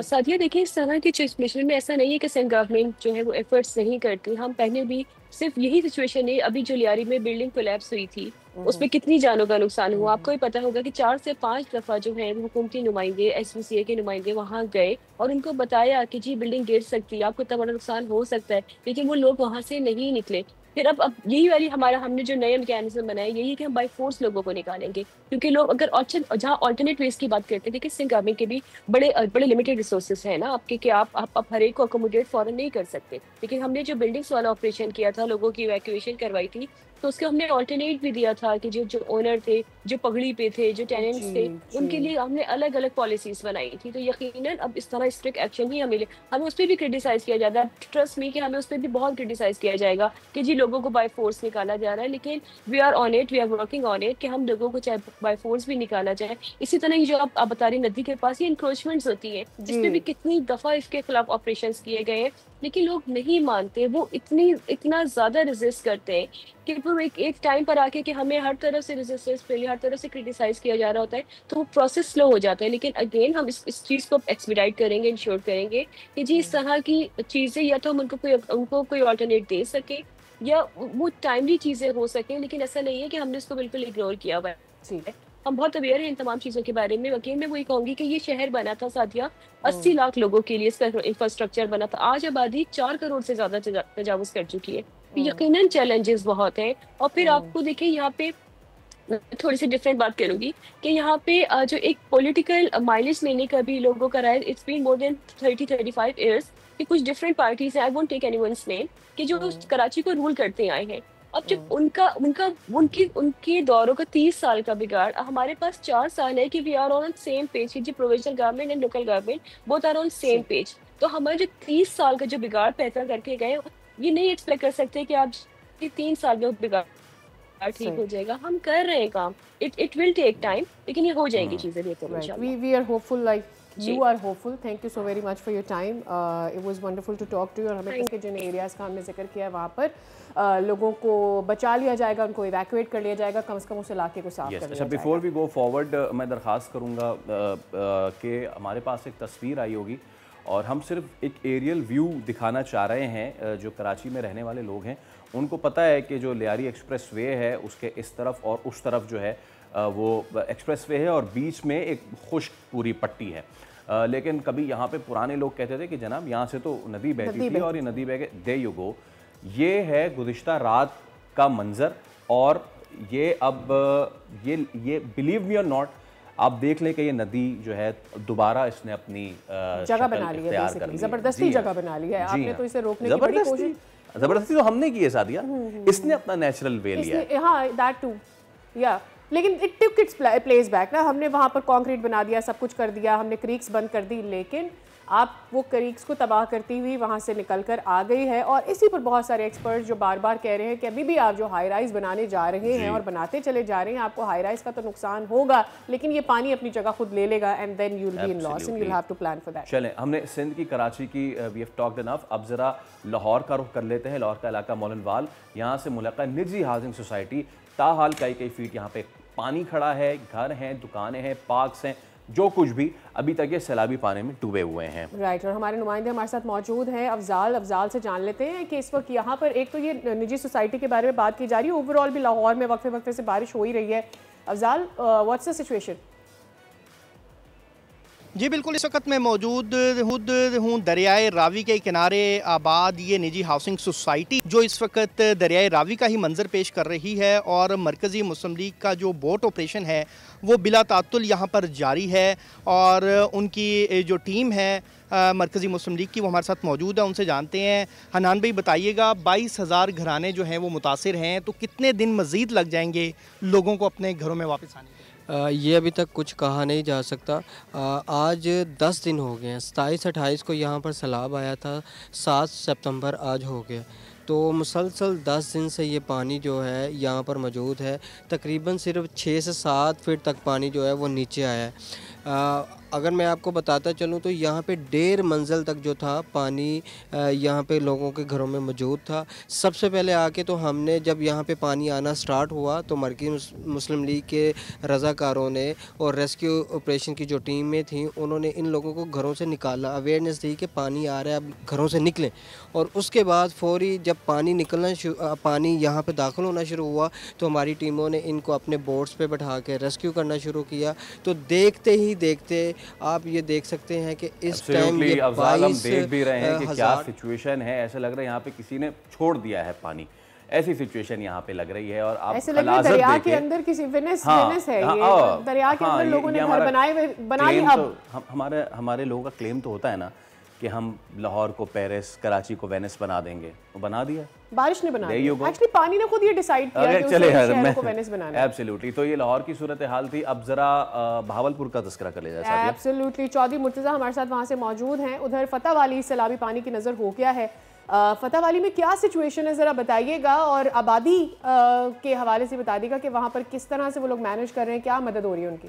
सादिया देखिए, इस तरह की सिचुएशन में ऐसा नहीं है कि सेंट्रल गवर्नमेंट जो है वो एफर्ट्स नहीं करती। हम पहले भी सिर्फ यही सिचुएशन है, अभी जो लियारी में बिल्डिंग कोलैप्स हुई थी उसमें कितनी जानों का नुकसान हुआ, आपको ही पता होगा कि 4 से 5 दफा जो है हुकूमती नुमाइंदे, SPCA के नुमाइंदे वहाँ गए और उनको बताया कि जी बिल्डिंग गिर सकती है, आपको इतना बड़ा नुकसान हो सकता है, लेकिन वो लोग वहाँ से नहीं निकले। फिर अब यही वाली हमने जो नया मैकेनिज्म बनाया यही है कि हम बाई फोर्स लोगों को निकालेंगे, क्योंकि लोग अगर जहाँ ऑल्टरनेट वेज की बात करते थे कि सिंध गवर्नमेंट के भी बड़े लिमिटेड रिसोर्सेज है ना आपके, कि आप हर एक को अकोमोडेट फॉरन नहीं कर सकते। लेकिन हमने जो बिल्डिंग्स वाला ऑपरेशन किया था, लोगों की इवैक्यूएशन करवाई थी, तो उसके हमने ऑल्टरनेट भी दिया था कि जो ओनर थे, जो पगड़ी पे थे, जो टेनेंट्स थे, उनके लिए हमने अलग अलग पॉलिसीज बनाई थी। तो यकीनन अब इस तरह स्ट्रिक्ट एक्शन ही हमें उस पर भी क्रिटिसाइज किया जाता है। ट्रस्ट मी कि हमें उस पर भी बहुत क्रिटिसाइज किया जाएगा कि जी लोगों को बाय फोर्स निकाला जा रहा है, लेकिन we are on it, we are working on it कि हम लोगों को चाहे बाय फोर्स भी निकाला जाए। इसी तरह की जो आप बता रही नदी के पास ये इंक्रोचमेंट्स होती है, इस पर भी कितनी दफा इसके खिलाफ ऑपरेशन किए गए हैं, लेकिन लोग नहीं मानते। वो इतना ज्यादा रेजिस्ट करते हैं कि वो एक टाइम पर आके कि हमें हर तरफ से रेजिस्टेंस मिली, हर तरफ से क्रिटिसाइज किया जा रहा होता है, तो वो प्रोसेस स्लो हो जाता है। लेकिन अगेन हम इस चीज़ को एक्सपीडाइट करेंगे, इंश्योर करेंगे कि जी इस तरह की चीज़ें या तो हम उनको कोई ऑल्टरनेट दे सके या वो टाइमली चीज़ें हो सकें, लेकिन ऐसा नहीं है कि हमने इसको बिल्कुल इग्नोर किया हुआ है। हम बहुत अवेयर हैं इन तमाम चीज़ों के बारे में। वकील मैं वही कहूँगी कि ये शहर बना था साथिया 80 लाख लोगों के लिए, इसका इंफ्रास्ट्रक्चर बना था। आज आबादी 4 करोड़ से ज़्यादा तजावुज़ कर चुकी है। यकीनन चैलेंजेस बहुत हैं। और फिर आपको देखिए यहाँ पे थोड़ी सी डिफरेंट बात करूंगी कि यहाँ पे जो एक पॉलिटिकल माइलेज लेने का भी लोगों का रहा है। It's been more than 30-35 years कि कुछ डिफरेंट पार्टीज हैं, I won't take anyone's name, कि जो कराची को रूल करते आए हैं। अब जब उनके दौरों का 30 साल का बिगाड़, हमारे पास 4 साल है कि we are on same page, जी provincial government and local government both are on same page. तो हमारे जो 30 साल का जो बिगाड़ पैदा करके गए, ये नहीं एक्सपेक्ट कर सकते कि आप 3 साल में बिगाड़ ठीक हो जाएगा। हम कर रहे हैं काम, इट विल टेक टाइम, लेकिन ये हो जाएंगी चीजें बेहतर इंशाल्लाह। We are hopeful like you are hopeful. Thank you so very much for your time. It was wonderful to talk to you. और हमें के जिन एरियाज़ का हमने जिक्र किया है वहाँ पर लोगों को बचा लिया जाएगा, उनको इवैक्यूएट कर लिया जाएगा, कम से कम उस इलाके को साफ कर लिया जाएगा। बिफोर वी गो फॉरवर्ड मैं दरख्वास्त करूँगा कि हमारे पास एक तस्वीर आई होगी और हम सिर्फ एक एरियल व्यू दिखाना चाह रहे हैं। जो कराची में रहने वाले लोग हैं उनको पता है कि जो लियारी एक्सप्रेस वे है उसके इस तरफ और उस तरफ जो है वो एक्सप्रेस वे है और बीच में एक खुश्क पूरी पट्टी है। लेकिन कभी यहाँ पे पुराने लोग कहते थे कि जनाब यहाँ से तो नदी बहती थी और ये नदी बह के दे यू गो। ये है गुज़िश्ता रात का मंज़र और ये अब ये बिलीव मी और नॉट, आप देख लें कि ये नदी जो है दोबारा इसने अपनी जगह बना ली है, ज़बरदस्ती जगह बना ली है। आपने तो इसे रोकने की बड़ी कोशिश, ज़बरदस्ती तो हमने की है सादिया, इसने अपना नेचुरल वे लिया है। हाँ दैट टू या, लेकिन it took its place back ना। हमने वहाँ पर कंक्रीट बना दिया, सब कुछ कर दिया, हमने क्रीक्स बंद कर दी, लेकिन आप वो क्रीक्स को तबाह करती हुई वहाँ से निकल कर आ गई है। और इसी पर बहुत सारे एक्सपर्ट्स जो बार बार कह रहे हैं कि अभी भी आप जो हाई राइज बनाने जा रहे हैं और बनाते चले जा रहे हैं, आपको हाई राइज का तो नुकसान होगा, लेकिन ये पानी अपनी जगह खुद ले लेगा and then you will be in loss and you will have to plan for that. चलें, हमने सिंध की, कराची की वी हैव टॉक्ड इनफ। अब ज़रा लाहौर का रुख कर लेते हैं। लाहौर का इलाका मोलनवाल, यहाँ से मुल्का निजी हाउसिंग सोसाइटी, ताहाल कई फीट यहाँ पे पानी खड़ा है, घर हैं, दुकानें हैं, पार्क्स हैं, जो कुछ भी अभी तक ये सैलाबी पानी में डूबे हुए हैं। राइट, और हमारे नुमाइंदे हमारे साथ मौजूद हैं। अफजाल से जान लेते हैं कि इस वक्त यहाँ पर एक तो ये निजी सोसाइटी के बारे में बात की जा रही है, ओवरऑल भी लाहौर में वक्फे वक्फे से बारिश हो ही रही है। Afzal, what's the situation? जी बिल्कुल, इस वक्त मैं मौजूद हूँ दरियाए रावी के किनारे आबाद ये निजी हाउसिंग सोसाइटी, जो इस वक्त दरियाए रावी का ही मंजर पेश कर रही है। और मरकज़ी मुस्लिम लीग का जो बोट ऑपरेशन है वो बिला तातुल यहाँ पर जारी है। और उनकी जो टीम है मरकज़ी मुस्लिम लीग की, वो हमारे साथ मौजूद है, उनसे जानते हैं। हनान भाई बताइएगा, 22,000 घराने जो हैं वो मुतासिर हैं, तो कितने दिन मज़ीद लग जाएंगे लोगों को अपने घरों में वापस आने? ये अभी तक कुछ कहा नहीं जा सकता। आज 10 दिन हो गए हैं। 27-28 को यहाँ पर सैलाब आया था, 7 सितंबर आज हो गया। तो मुसलसल 10 दिन से ये पानी जो है यहाँ पर मौजूद है। तकरीबन सिर्फ 6 से 7 फीट तक पानी जो है वो नीचे आया है। अगर मैं आपको बताता चलूँ तो यहाँ पे 1.5 मंजिल तक जो था पानी यहाँ पे लोगों के घरों में मौजूद था। सबसे पहले आके तो हमने जब यहाँ पे पानी आना स्टार्ट हुआ तो मरकज़ी मुस्लिम लीग के रज़ाकारों ने और रेस्क्यू ऑपरेशन की जो टीमें थी उन्होंने इन लोगों को घरों से निकाला, अवेयरनेस दी कि पानी आ रहा है, अब घरों से निकलें। और उसके बाद फौरी जब पानी यहाँ पर दाखिल होना शुरू हुआ तो हमारी टीमों ने इनको अपने बोट्स पर बैठा के रेस्क्यू करना शुरू किया। तो देखते ही देखते आप ये देख सकते हैं कि इस टाइम ये हम देख भी रहे हैं कि क्या सिचुएशन है। ऐसे लग रहा है यहाँ पे किसी ने छोड़ दिया है पानी, ऐसी सिचुएशन यहाँ पे लग रही है। और आप ऐसे लग रहा है दरिया के अंदर किसी विनेस है ये, दरिया के अंदर लोगों ने घर बनाए अब हमारे लोगों का क्लेम तो होता है ना कि हम लाहौर को पेरिस, कराची को वेनिस बना देंगे, वो बना दिया, बारिश ने बना दिया। एक्चुअली पानी ने खुद ये डिसाइड किया कि उस शहर को वेनिस बनाना है। एब्सोल्युटली। तो ये लाहौर की सूरत हाल थी। अब जरा बहावलपुर का तस्करा कर ले जाए। एब्सोल्युटली। चौधरी मुर्तज़ा हमारे साथ वहाँ से मौजूद हैं। उधर फतह वाली सैलाबी पानी की नज़र हो गया है। फतह वाली में क्या सिचुएशन है ज़रा बताइएगा, और आबादी के हवाले से बता दीजिएगा कि वहाँ पर किस तरह से वो लोग मैनेज कर रहे हैं, क्या मदद हो रही है उनकी?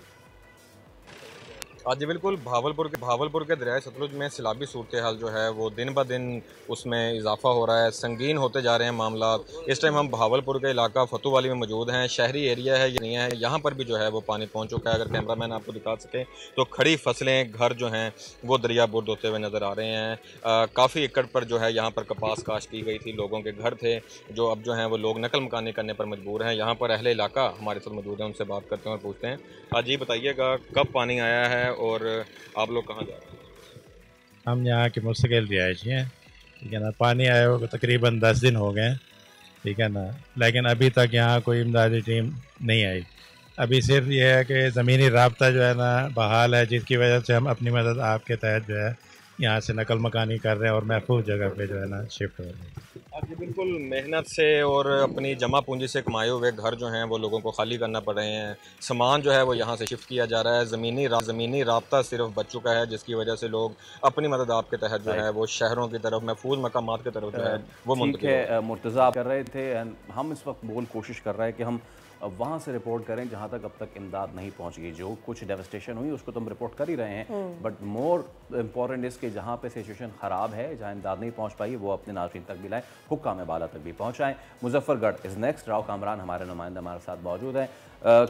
जी बिल्कुल, भावलपुर के दरियाए सतलुज में सैलाबी सूरत हाल जो है वो दिन ब दिन उसमें इजाफा हो रहा है, संगीन होते जा रहे हैं मामला। इस टाइम हम भावलपुर के इलाका फतू वाली में मौजूद हैं। शहरी एरिया है, ये नहीं है, यहाँ पर भी जो है वो पानी पहुँच चुका है। अगर कैमरामैन आपको दिखा सके तो खड़ी फसलें, घर जो हैं वो दरिया बुर्द होते हुए नज़र आ रहे हैं। काफ़ी एकड़ पर जो है यहाँ पर कपास काश्त की गई थी, लोगों के घर थे जो अब जो हैं वो लोग नकल मकानी करने पर मजबूर हैं। यहाँ पर अहले इलाका हमारे साथ मौजूद हैं, उनसे बात करते हैं और पूछते हैं। आज ये बताइएगा कब पानी आया है और आप लोग कहाँ जा रहे हैं? हम यहाँ के मुस्तकिल रिहायशी हैं, ठीक है ना। पानी आए हुए तकरीबन 10 दिन हो गए, ठीक है ना, लेकिन अभी तक यहाँ कोई इमदादी टीम नहीं आई। अभी सिर्फ ये है कि ज़मीनी राब्ता जो है ना बहाल है, जिसकी वजह से हम अपनी मदद आपके तहत जो है यहाँ से नकल मकानी कर रहे हैं और महफूज जगह पे जो है ना शिफ्ट हो रहे हैं। जी बिल्कुल, मेहनत से और अपनी जमा पूंजी से कमाए हुए घर जो हैं वो लोगों को खाली करना पड़ रहे हैं। सामान जो है वो यहाँ से शिफ्ट किया जा रहा है। ज़मीनी राब्ता सिर्फ बच चुका है, जिसकी वजह से लोग अपनी मदद आपके तहत जो है वो शहरों की तरफ, महफूज मकामात की तरफ जो है वो मुंतकिल। मुर्तज़ा कर रहे थे, हम इस वक्त बोल कोशिश कर रहे हैं कि हम वहाँ से रिपोर्ट करें जहाँ तक अब तक इमदाद नहीं पहुँच गई। जो कुछ डेवस्टेशन हुई उसको तो हम रिपोर्ट कर ही रहे हैं, बट मोर इम्पॉर्टेंट इसके जहाँ पे सिचुएशन ख़राब है, जहाँ इमदाद नहीं पहुँच पाई, वो अपने नाज़रीन तक भी लाएँ, हुक्काम बाला तक भी पहुँचाएँ। Muzaffargarh is next. राव कामरान हमारे नुमाइंदा हमारे साथ मौजूद हैं।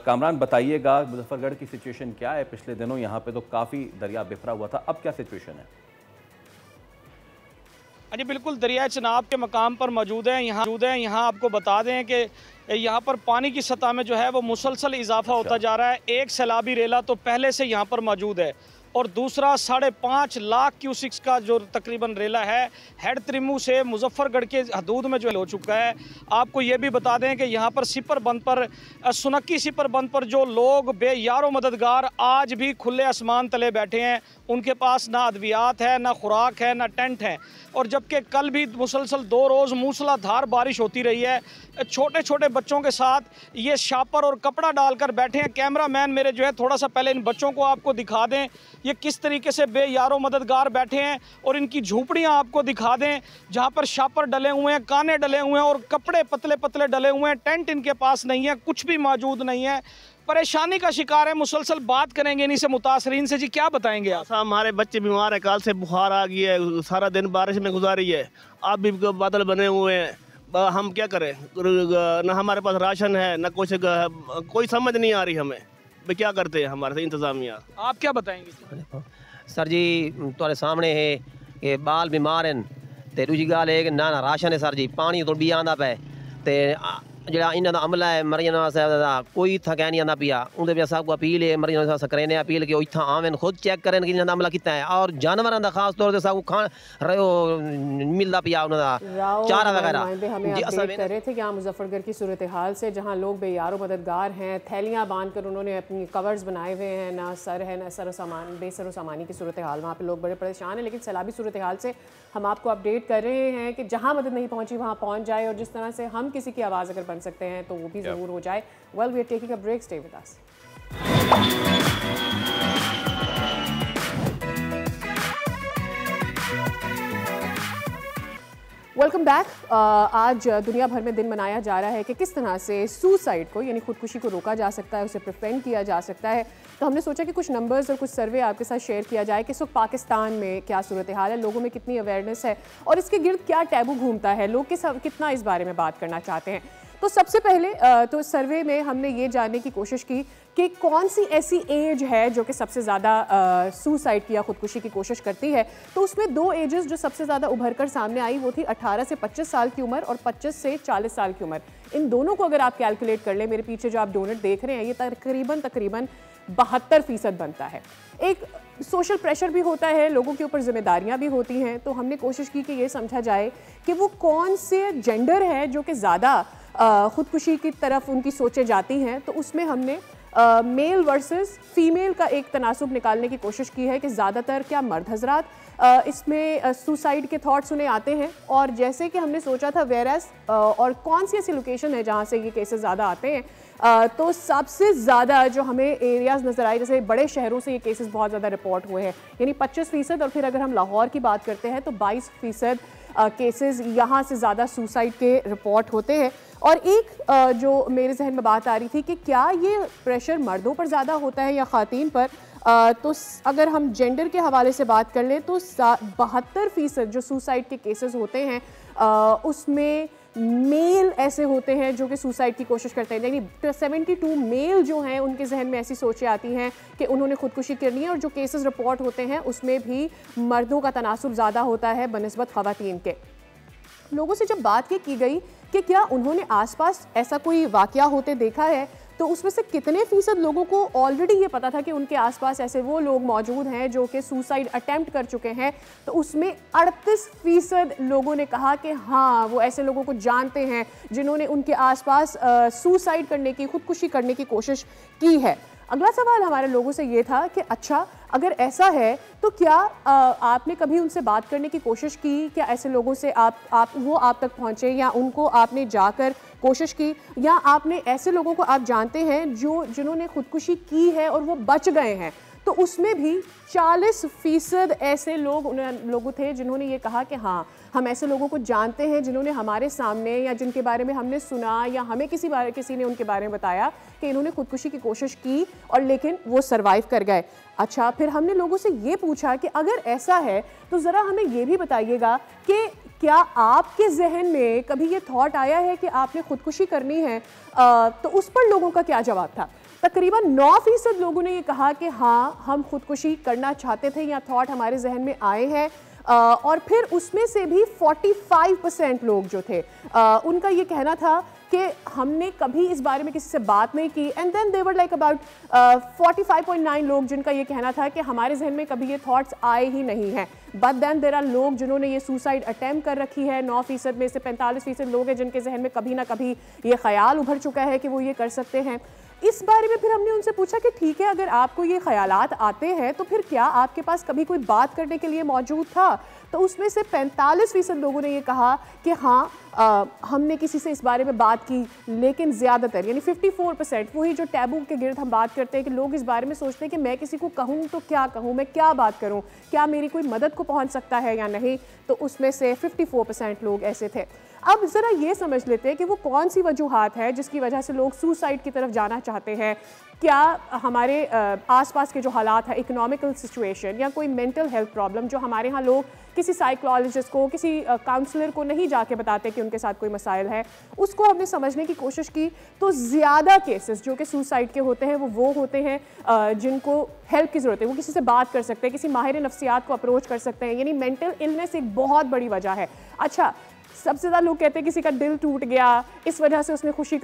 कामरान बताइएगा मुजफ्फरगढ़ की सिचुएशन क्या है? पिछले दिनों यहाँ पर तो काफ़ी दरिया बिखरा हुआ था, अब क्या सिचुएशन है? जी बिल्कुल, दरिया चनाब के मकाम पर मौजूद हैं। यहाँ आपको बता दें कि यहाँ पर पानी की सतह में जो है वो मुसलसल इजाफा होता जा रहा है। एक सैलाबी रेला तो पहले से यहाँ पर मौजूद है और दूसरा 5.5 लाख क्यूसिक्स का जो तकरीबन रेला है हेड त्रिमू से मुजफ्फरगढ़ के हदूद में जो हो चुका है। आपको ये भी बता दें कि यहाँ पर सिपर बंद पर, सुनक्की सिपर बंद पर जो लोग बेयारो मददगार आज भी खुले आसमान तले बैठे हैं, उनके पास ना अद्वियात है, ना खुराक है, ना टेंट है। और जबकि कल भी मुसलसल 2 रोज़ मूसलाधार बारिश होती रही है। छोटे छोटे बच्चों के साथ ये शापर और कपड़ा डालकर बैठे हैं। कैमरामैन मेरे जो है थोड़ा सा पहले इन बच्चों को आपको दिखा दें, ये किस तरीके से बेयारो मददगार बैठे हैं, और इनकी झोंपड़ियां आपको दिखा दें जहां पर शापर डले हुए हैं, काने डले हुए हैं और कपड़े पतले पतले डले हुए हैं। टेंट इनके पास नहीं है, कुछ भी मौजूद नहीं है। परेशानी का शिकार है। मुसलसल बात करेंगे इन्हीं से, मुतासरीन से। जी क्या बताएंगे आप? हमारे बच्चे बीमार है, कल से बुखार आ गई है, सारा दिन बारिश में गुजारी है, अब भी बादल बने हुए हैं, हम क्या करें? ना हमारे पास राशन है, ना कुछ, कोई समझ नहीं आ रही हमें, क्या करते हैं हमारे से इंतजामिया। आप क्या बताएंगे? सर जी तुम्हारे सामने है कि बाल बीमार हैं, तो दूसरी गल है कि ना राशन है सर जी, पानी तो भी आंदा पे, ते ਜਿਹੜਾ ਇਹਨਾਂ ਦਾ ਅਮਲਾ ਹੈ ਮਰੀਮ ਸਾਹਿਬ ਦਾ ਕੋਈ ਇੱਥਾ ਕਹਿ ਨਹੀਂ ਆਉਂਦਾ ਪਿਆ ਉਹਦੇ ਵਿੱਚ ਸਭ ਕੋ ਅਪੀਲ ਹੈ ਮਰੀਮ ਸਾਹਿਬ ਸਕਰੇ ਨੇ ਅਪੀਲ ਕਿ ਉਹ ਇੱਥਾ ਆਵਨ ਖੁਦ ਚੈੱਕ ਕਰਨ ਕਿ ਇਹਨਾਂ ਦਾ ਅਮਲਾ ਕੀਤਾ ਹੈ ਔਰ ਜਾਨਵਰਾਂ ਦਾ ਖਾਸ ਤੌਰ ਤੇ ਸਭ को ਖਾਣ ਮਿਲਦਾ ਪਿਆ ਉਹਨਾਂ ਦਾ ਚਾਰਾ वगैरह हमें अपडेट कर रहे थे कि यहाँ मुजफ्फरगढ़ की सूरत हाल से जहाँ लोग बेयारो मददगार हैं थैलियाँ बांध कर उन्होंने अपनी कवर्स बनाए हुए हैं ना सर है ना सर सामान बेसर सामानी की सूरत हाल वहाँ पे लोग बड़े परेशान हैं लेकिन सैलाबी सूरत हाल से हम आपको अपडेट कर रहे हैं कि जहाँ मदद नहीं पहुँची वहाँ पहुँच जाए और जिस तरह से हम किसी की आवाज़ अगर बन सकते हैं तो वो भी ज़रूर हो जाए। Well we are taking a break, stay with us. Welcome back. आज दुनिया भर में दिन मनाया जा रहा है कि किस तरह से सुसाइड को यानी खुदकुशी को रोका जा सकता है, उसे प्रिवेंट किया जा सकता है। तो हमने सोचा कि कुछ नंबर्स और कुछ सर्वे आपके साथ शेयर किया जाए कि इस वक्त पाकिस्तान में क्या सूरत हाल है, लोगों में कितनी अवेयरनेस है और इसके गिर्द क्या टैबू घूमता है, लोग कितना इस बारे में बात करना चाहते हैं। तो सबसे पहले तो सर्वे में हमने ये जानने की कोशिश की कि कौन सी ऐसी एज है जो कि सबसे ज़्यादा सुसाइड की या खुदकुशी की कोशिश करती है। तो उसमें दो एजेस जो सबसे ज़्यादा उभर कर सामने आई वो थी 18 से 25 साल की उम्र और 25 से 40 साल की उम्र। इन दोनों को अगर आप कैलकुलेट कर लें, मेरे पीछे जो आप डोनेट देख रहे हैं, ये तकरीबन 72% बनता है। एक सोशल प्रेशर भी होता है, लोगों के ऊपर जिम्मेदारियां भी होती हैं। तो हमने कोशिश की कि ये समझा जाए कि वो कौन से जेंडर है जो कि ज़्यादा खुदकुशी की तरफ उनकी सोचें जाती हैं। तो उसमें हमने मेल वर्सेस फीमेल का एक तनासुब निकालने की कोशिश की है कि ज़्यादातर क्या मर्द हजरात इसमें सुसाइड के थॉट्स उन्हें आते हैं और जैसे कि हमने सोचा था वेरस और कौन सी ऐसी लोकेशन है जहाँ से ये केसेस ज़्यादा आते हैं। तो सबसे ज़्यादा जो हमें एरियाज़ नज़र आए, जैसे बड़े शहरों से ये केसेस बहुत ज़्यादा रिपोर्ट हुए हैं, यानी 25% और फिर अगर हम लाहौर की बात करते हैं तो 22% केसेस यहाँ से ज़्यादा सुसाइड के रिपोर्ट होते हैं। और एक जो मेरे जहन में बात आ रही थी कि क्या ये प्रेशर मर्दों पर ज़्यादा होता है या ख़वातीन पर, तो अगर हम जेंडर के हवाले से बात कर लें तो 72% जो सुसाइड के केसेस होते हैं उसमें मेल ऐसे होते हैं जो कि सुसाइड की कोशिश करते हैं। यानी 72 मेल जो हैं उनके जहन में ऐसी सोचें आती हैं कि उन्होंने खुदकुशी करनी है। और जो केसेस रिपोर्ट होते हैं उसमें भी मर्दों का तनासुब ज़्यादा होता है बनिस्बत ख़वातीन के। लोगों से जब बात की गई कि क्या उन्होंने आसपास ऐसा कोई वाक़या होते देखा है, तो उसमें से कितने फ़ीसद लोगों को ऑलरेडी ये पता था कि उनके आसपास ऐसे वो लोग मौजूद हैं जो कि सुसाइड अटेम्प्ट कर चुके हैं। तो उसमें 38% लोगों ने कहा कि हाँ वो ऐसे लोगों को जानते हैं जिन्होंने उनके आसपास सुसाइड करने की, खुदकुशी करने की कोशिश की है। अगला सवाल हमारे लोगों से ये था कि अच्छा अगर ऐसा है तो क्या आपने कभी उनसे बात करने की कोशिश की, क्या ऐसे लोगों से वो आप तक पहुँचे या उनको आपने जाकर कोशिश की, या आपने ऐसे लोगों को आप जानते हैं जिन्होंने खुदकुशी की है और वो बच गए हैं। तो उसमें भी 40% ऐसे लोग थे जिन्होंने ये कहा कि हाँ हम ऐसे लोगों को जानते हैं जिन्होंने हमारे सामने या जिनके बारे में हमने सुना या हमें किसी ने उनके बारे में बताया कि इन्होंने खुदकुशी की कोशिश की और लेकिन वो सरवाइव कर गए। अच्छा, फिर हमने लोगों से ये पूछा कि अगर ऐसा है तो ज़रा हमें ये भी बताइएगा कि क्या आपके जहन में कभी ये थॉट आया है कि आपने खुदकुशी करनी है, तो उस पर लोगों का क्या जवाब था। तकरीबन 9% लोगों ने ये कहा कि हाँ हम खुदकुशी करना चाहते थे या थॉट हमारे जहन में आए हैं। और फिर उसमें से भी 45% लोग जो थे उनका ये कहना था कि हमने कभी इस बारे में किसी से बात नहीं की। And then there were like about 45.9 लोग जिनका ये कहना था कि हमारे जहन में कभी ये थॉट्स आए ही नहीं हैं। बट देन देर आर लोग जिन्होंने ये सुसाइड अटेम्प्ट कर रखी है। 9% में से 45% लोग हैं जिनके जहन में कभी ना कभी ये ख्याल उभर चुका है कि वो ये कर सकते हैं। इस बारे में फिर हमने उनसे पूछा कि ठीक है अगर आपको ये ख्यालात आते हैं तो फिर क्या आपके पास कभी कोई बात करने के लिए मौजूद था। तो उसमें से 45% लोगों ने ये कहा कि हाँ हमने किसी से इस बारे में बात की, लेकिन ज़्यादातर यानी 54% वही जो टैबू के गिर्द हम बात करते हैं कि लोग इस बारे में सोचते हैं कि मैं किसी को कहूँ तो क्या कहूँ, मैं क्या बात करूँ, क्या मेरी कोई मदद को पहुँच सकता है या नहीं। तो उसमें से 54% लोग ऐसे थे। अब ज़रा ये समझ लेते हैं कि वो कौन सी वजूहात है जिसकी वजह से लोग सुसाइड की तरफ जाना चाहते हैं। क्या हमारे आसपास के जो हालात है, इकोनॉमिकल सिचुएशन या कोई मेंटल हेल्थ प्रॉब्लम, जो हमारे यहाँ लोग किसी साइकोलॉजिस्ट को, किसी काउंसलर को नहीं जाके बताते कि उनके साथ कोई मसाइल है, उसको हमने समझने की कोशिश की। तो ज़्यादा केसेस जो कि सुसाइड के होते हैं वो होते हैं जिनको हेल्प की ज़रूरत है, वो किसी से बात कर सकते हैं, किसी माहिर नफ्सियात को अप्रोच कर सकते हैं। यानी मेंटल इलनेस एक बहुत बड़ी वजह है। अच्छा, सबसे ज़्यादा लोग कहते हैं किसी का दिल टूट गया, इस वजह से उसने खुदकुशी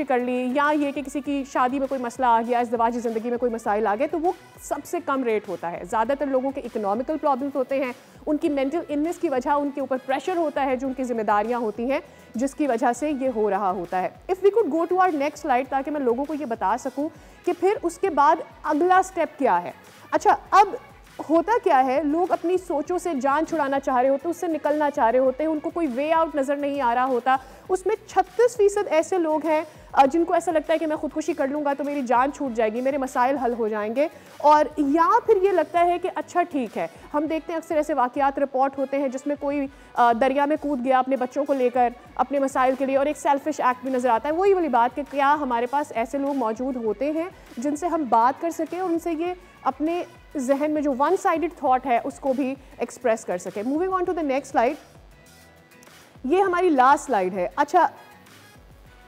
कर ली, या ये कि किसी की शादी में कोई मसला आ गया, इज़्दिवाजी ज़िंदगी में कोई मसाइल आ गए, तो वो सबसे कम रेट होता है। ज़्यादातर लोगों के इकोनॉमिकल प्रॉब्लम्स होते हैं, उनकी मेंटल इलनेस की वजह उनके ऊपर प्रेशर होता है, जो उनकी जिम्मेदारियाँ होती हैं, जिसकी वजह से ये हो रहा होता है। If we could go to our next slide, ताकि मैं लोगों को ये बता सकूँ कि फिर उसके बाद अगला स्टेप क्या है। अच्छा, अब होता क्या है, लोग अपनी सोचों से जान छुड़ाना चाह रहे होते हैं, उससे निकलना चाह रहे होते हैं, उनको कोई वे आउट नज़र नहीं आ रहा होता। उसमें 36% ऐसे लोग हैं जिनको ऐसा लगता है कि मैं खुदकुशी कर लूँगा तो मेरी जान छूट जाएगी, मेरे मसाइल हल हो जाएंगे, और या फिर ये लगता है कि अच्छा ठीक है। हम देखते हैं अक्सर ऐसे वाक़यात रिपोर्ट होते हैं जिसमें कोई दरिया में कूद गया अपने बच्चों को लेकर, अपने मसाइल के लिए, और एक सेल्फिश एक्ट भी नज़र आता है। वही वाली बात कि क्या हमारे पास ऐसे लोग मौजूद होते हैं जिनसे हम बात कर सकें और उनसे ये अपने जहन में जो वन साइडेड थॉट है उसको भी एक्सप्रेस कर सके। Moving on to the next slide, ये हमारी लास्ट स्लाइड है। अच्छा,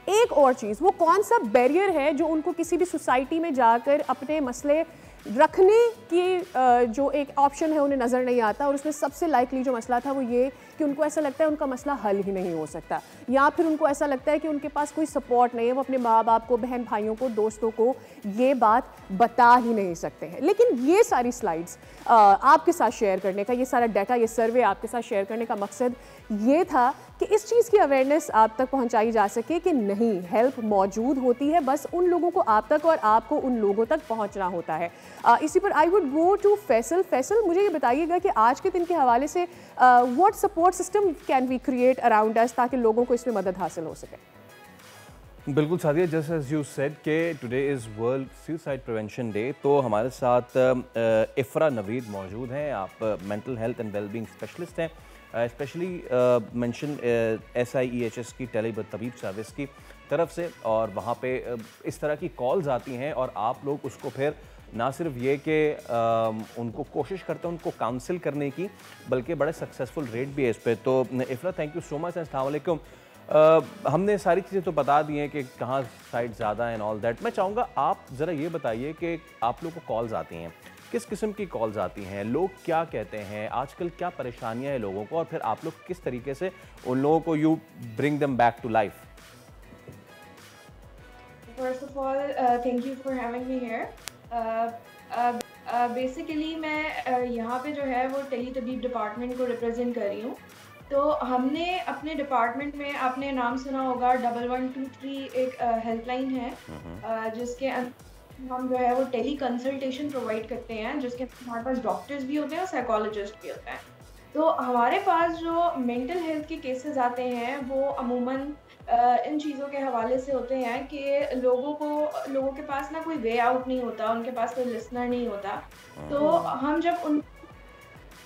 एक और चीज़, वो कौन सा बैरियर है जो उनको किसी भी सोसाइटी में जाकर अपने मसले रखने की जो एक ऑप्शन है उन्हें नज़र नहीं आता, और उसमें सबसे लाइकली जो मसला था वो ये कि उनको ऐसा लगता है उनका मसला हल ही नहीं हो सकता, या फिर उनको ऐसा लगता है कि उनके पास कोई सपोर्ट नहीं है, वो अपने माँ बाप को, बहन भाइयों को, दोस्तों को ये बात बता ही नहीं सकते हैं। लेकिन ये सारी स्लाइड्स आपके साथ शेयर करने का, ये सारा डाटा, ये सर्वे आपके साथ शेयर करने का मकसद ये था कि इस चीज़ की अवेयरनेस आप तक पहुंचाई जा सके कि नहीं, हेल्प मौजूद होती है, बस उन लोगों को आप तक और आपको उन लोगों तक पहुंचना होता है। इसी पर I would go to Faisal. Faisal, मुझे ये बताइएगा कि आज के दिन के हवाले से what support system can we create around us, ताकि लोगों को इसमें मदद हासिल हो सके। बिल्कुल Sadia, just as you said कि today is world suicide prevention day, तो हमारे साथ इफ्रा नवीद मौजूद हैं। आप mental health and wellbeing specialist हैं, स्पेशली मेंशन SIEHS की तबीब सर्विस की तरफ से, और वहाँ पे इस तरह की कॉल्स आती हैं और आप लोग उसको फिर ना सिर्फ ये कि उनको कोशिश करते हैं उनको काउंसिल करने की, बल्कि बड़े सक्सेसफुल रेट भी है इस पर। तो इफ्रा, थैंक यू सो मच, अस्सलाम वालेकुम। हमने सारी चीज़ें तो बता दी हैं कि कहाँ साइट ज़्यादा एंड ऑल दैट। मैं चाहूँगा आप ज़रा ये बताइए कि आप लोग को कॉल्स आती हैं, किस किस्म की कॉल्स आती हैं, लोग क्या कहते हैं, आजकल क्या परेशानियां हैं लोगों को, और फिर आप लोग किस तरीके से उन लोगों को you bring them back to life? First of all, thank you for having me here. Basically मैं यहाँ पे जो है वो टेली तबीब डिपार्टमेंट को रिप्रेजेंट कर रही हूँ। तो हमने अपने डिपार्टमेंट में, आपने नाम सुना होगा 1123 एक हेल्पलाइन है, जिसके हम जो है वो टेली कंसल्टेशन प्रोवाइड करते हैं, जिसके हमारे पास डॉक्टर्स भी होते हैं और साइकोलॉजिस्ट भी होते हैं। तो हमारे पास जो मेंटल हेल्थ के केसेस आते हैं वो अमूमन इन चीज़ों के हवाले से होते हैं कि लोगों के पास ना कोई वे आउट नहीं होता, उनके पास कोई लिसनर नहीं होता। तो हम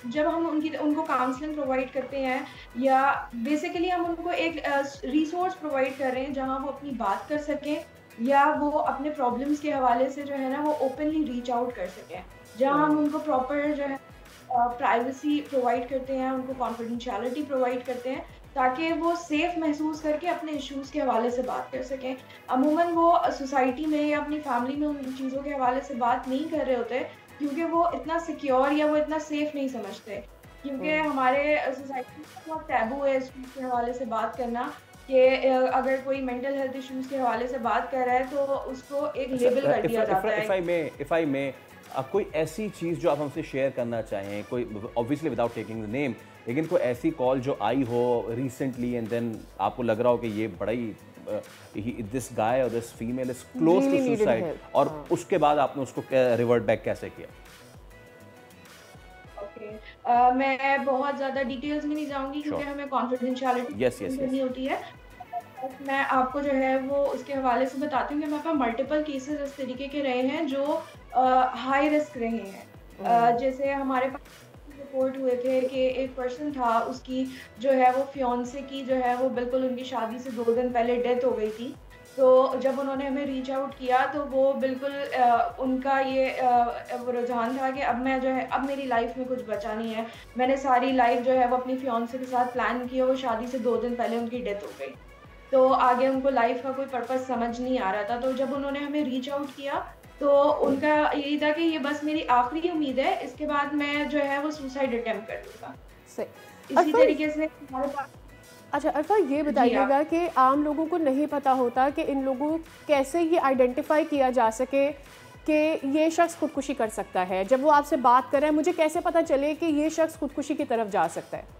जब हम उनको काउंसलिंग प्रोवाइड करते हैं, या बेसिकली हम उनको एक रिसोर्स प्रोवाइड कर रहे हैं जहाँ वो अपनी बात कर सकें, या वो अपने प्रॉब्लम्स के हवाले से जो है ना वो ओपनली रीच आउट कर सकें, जहाँ हम उनको प्रॉपर जो है प्राइवेसी प्रोवाइड करते हैं, उनको कॉन्फिडेंशियलिटी प्रोवाइड करते हैं, ताकि वो सेफ महसूस करके अपने इश्यूज़ के हवाले से बात कर सकें। अमूमन वो सोसाइटी में या अपनी फैमिली में उन चीज़ों के हवाले से बात नहीं कर रहे होते, क्योंकि वो इतना सिक्योर या वो इतना सेफ नहीं समझते, क्योंकि हमारे सोसाइटी में बहुत टैबू है इस चीज़ के हवाले से बात करना, कि अगर कोई मेंटल हेल्थ इश्यूज़ के हवाले से बात कर रहा है तो उसको एक लेबल कर दिया जाता है। इफ़ आई मे, कोई ऐसी चीज़ जो आप हमसे शेयर करना चाहें, कोई obviously without taking the name, लेकिन कोई ऐसी कॉल जो आई हो रिसेंटली एंड देन आपको लग रहा हो कि ये बड़ा ही दिस गाय और this female is close to suicide, और उसके बाद आपने उसको रिवर्ट बैक कैसे किया? मैं बहुत ज़्यादा डिटेल्स में नहीं जाऊंगी, क्योंकि हमें कॉन्फिडेंशियलिटी करनी होती है। मैं आपको जो है वो उसके हवाले से बताती हूँ कि मेरे पास मल्टीपल केसेस इस तरीके के रहे हैं जो हाई रिस्क रहे हैं। जैसे हमारे पास रिपोर्ट हुए थे कि एक पर्सन था, उसकी जो है वो फियांसे की जो है वो बिल्कुल उनकी शादी से 2 दिन पहले डेथ हो गई थी। तो जब उन्होंने हमें रीच आउट किया तो वो बिल्कुल उनका ये रुझान था कि अब मेरी लाइफ में कुछ बचा नहीं है, मैंने सारी लाइफ जो है वो अपनी फियांसे के साथ प्लान की, वो शादी से 2 दिन पहले उनकी डेथ हो गई। तो आगे उनको लाइफ का कोई पर्पस समझ नहीं आ रहा था। तो जब उन्होंने हमें रीच आउट किया तो उनका यही था कि ये बस मेरी आखिरी उम्मीद है, इसके बाद मैं जो है वो सुसाइड अटेम्प्ट कर लूँगा। इसी तरीके से हमारे पास अच्छा अरफा, ये बताइएगा कि आम लोगों को नहीं पता होता कि इन लोगों कैसे ये आइडेंटिफाई किया जा सके कि ये शख्स खुदकुशी कर सकता है। जब वो आपसे बात कर रहे हैं, मुझे कैसे पता चले कि ये शख्स खुदकुशी की तरफ जा सकता है?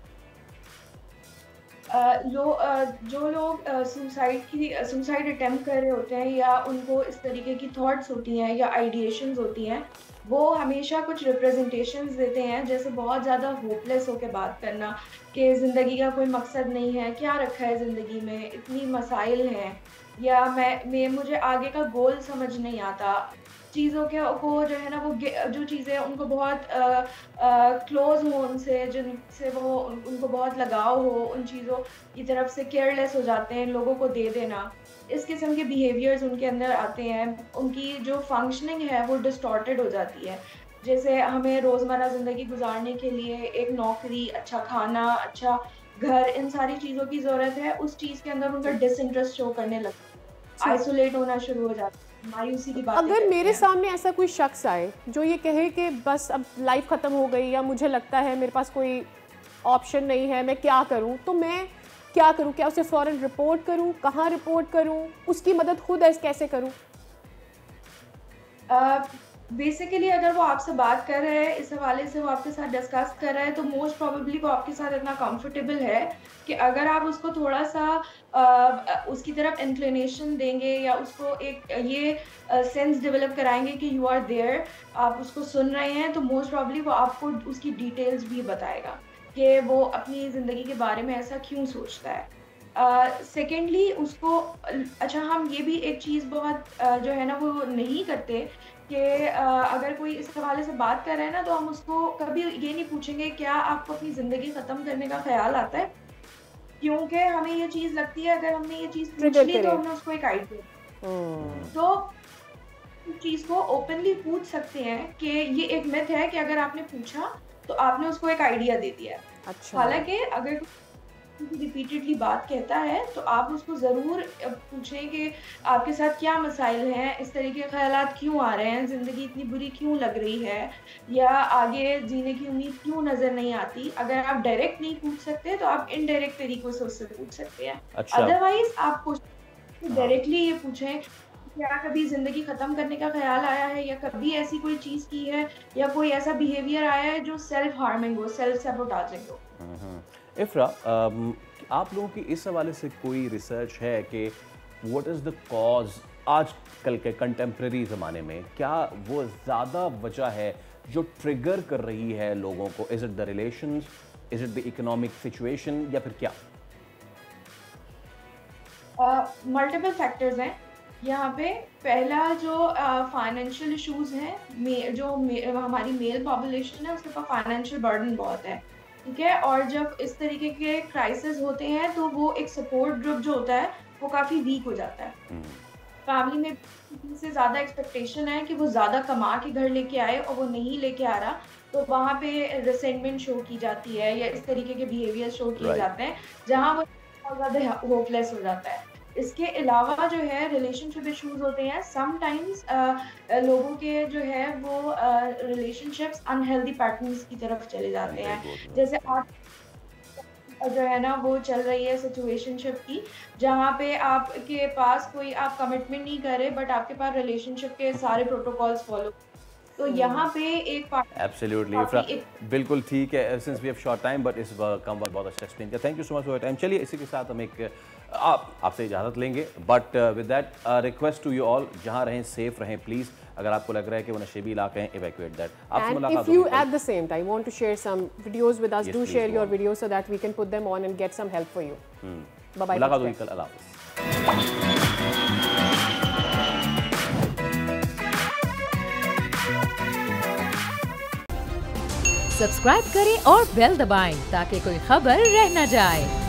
जो लोग सुसाइड अटेम्प्ट कर रहे होते हैं या उनको इस तरीके की थॉट्स होती हैं या आइडिएशंस होती हैं, वो हमेशा कुछ रिप्रेजेंटेशंस देते हैं, जैसे बहुत ज़्यादा होपलेस होकर बात करना कि ज़िंदगी का कोई मकसद नहीं है, क्या रखा है ज़िंदगी में, इतनी मसाइल हैं, या मुझे आगे का गोल समझ नहीं आता। चीज़ों को जो है ना, वो जो चीज़ें उनको बहुत क्लोज हो उनसे, जिनसे वो उनको बहुत लगाव हो, उन चीज़ों की तरफ से केयरलेस हो जाते हैं, लोगों को दे देना, इस किस्म के बिहेवियर्स उनके अंदर आते हैं। उनकी जो फंक्शनिंग है वो डिस्टॉर्टेड हो जाती है। जैसे हमें रोज़मर्रा ज़िंदगी गुजारने के लिए एक नौकरी, अच्छा खाना, अच्छा घर, इन सारी चीज़ों की ज़रूरत है, उस चीज़ के अंदर उनका डिसइंटरेस्ट शो करने लगता है, आइसोलेट होना शुरू हो जाता है, मायूसी की बात। अगर मेरे सामने ऐसा कोई शख्स आए जो ये कहे कि बस अब लाइफ ख़त्म हो गई, या मुझे लगता है मेरे पास कोई ऑप्शन नहीं है, मैं क्या करूं, तो मैं क्या करूं? क्या उसे फ़ौरन रिपोर्ट करूं? कहाँ रिपोर्ट करूं? उसकी मदद खुद कैसे करूं? बेसिकली अगर वो आपसे बात कर रहा है, इस हवाले से वो आपके साथ डिस्कस कर रहा है, तो मोस्ट प्रोबेबली वो आपके साथ इतना कंफर्टेबल है कि अगर आप उसको थोड़ा सा उसकी तरफ इंक्लिनेशन देंगे या उसको एक ये सेंस डेवलप कराएंगे कि यू आर देयर, आप उसको सुन रहे हैं, तो मोस्ट प्रोबेबली वो आपको उसकी डिटेल्स भी बताएगा कि वो अपनी ज़िंदगी के बारे में ऐसा क्यों सोचता है। सेकेंडली उसको अच्छा, हम ये भी एक चीज़ बहुत जो है ना वो नहीं करते कि अगर कोई इस हवाले से बात कर रहा है ना, तो हम उसको कभी ये नहीं पूछेंगे क्या आपको अपनी ज़िंदगी ख़त्म करने का ख्याल आता है, क्योंकि हमें ये चीज़ लगती है अगर हमने ये चीज़ पूछ ली तो हमने उसको एक आइडिया, तो इस चीज़ को ओपनली पूछ सकते हैं कि ये एक मिथ है कि अगर आपने पूछा तो आपने उसको एक आइडिया दे दिया। अच्छा। हालांकि अगर रिपीटेडली बात कहता है तो आप उसको ज़रूर पूछें कि आपके साथ क्या मसाइल हैं, इस तरीके के ख्यालात क्यों आ रहे हैं, ज़िंदगी इतनी बुरी क्यों लग रही है, या आगे जीने की उम्मीद क्यों नज़र नहीं आती। अगर आप डायरेक्ट नहीं पूछ सकते तो आप इनडायरेक्ट तरीकों से उससे पूछ सकते हैं। अदरवाइज आप डायरेक्टली ये पूछें क्या कभी ज़िंदगी ख़त्म करने का ख्याल आया है, या कभी ऐसी कोई चीज़ की है, या कोई ऐसा बिहेवियर आया है जो सेल्फ हार्मिंग हो, सेल्फ सैबोटाजिंग हो। इफ्रा, आप लोगों की इस हवाले से कोई रिसर्च है कि व्हाट इज़ द कॉज आज कल के कंटेम्प्रेरी ज़माने में, क्या वो ज़्यादा वजह है जो ट्रिगर कर रही है लोगों को? Is it the relations, is it the economic situation, या फिर क्या? मल्टीपल फैक्टर्स हैं यहाँ पे। पहला जो फाइनेंशियल इश्यूज हैं, जो हमारी मेल पॉपुलेशन है उसके पास फाइनेंशियल बर्डन बहुत है, ठीक है, और जब इस तरीके के क्राइसिस होते हैं तो वो एक सपोर्ट ग्रुप जो होता है वो काफ़ी वीक हो जाता है। फैमिली में से ज़्यादा एक्सपेक्टेशन है कि वो ज़्यादा कमा के घर लेके आए और वो नहीं लेके आ रहा, तो वहाँ पे रिसेंटमेंट शो की जाती है या इस तरीके के बिहेवियर शो किए जाते हैं, जहाँ वो बहुत ज़्यादा होपलेस हो जाता है। इसके अलावा जो है रिलेशनशिप इश्यूज होते हैं। समटाइम्स लोगों के जो है वो रिलेशनशिप्स अनहेल्दी पैटर्न्स की तरफ चले जाते हैं। जैसे आप जो है ना वो चल रही है सिचुएशनशिप की, जहाँ पे आपके पास कोई आप कमिटमेंट नहीं कर रहे बट आपके पास रिलेशनशिप के सारे प्रोटोकॉल्स फॉलो, तो यहाँ पे एक एब्सोल्युटली बिल्कुल ठीक है। Since we have short time but इस कम वक्त बहुत अच्छा एक्सप्लेन किया। Thank you so much for your time. चलिए इसी के साथ हम एक आपसे इजाज़त लेंगे, but with that request to you all, जहाँ रहें सेफ रहें प्लीज़। अगर आपको लग रहा है कि वो नशेबी इलाके हैं, evacuate that. आपसे मुलाकात होगी। If you at the same time want to share some videos with us, yes, do share your videos so that we can put them on and get some help for you. Bye bye. मुलाकात होगी कल। अल्लाह हाफ़िज़। Subscribe करें और bell दबाएं ताकि कोई खबर रह न जाए।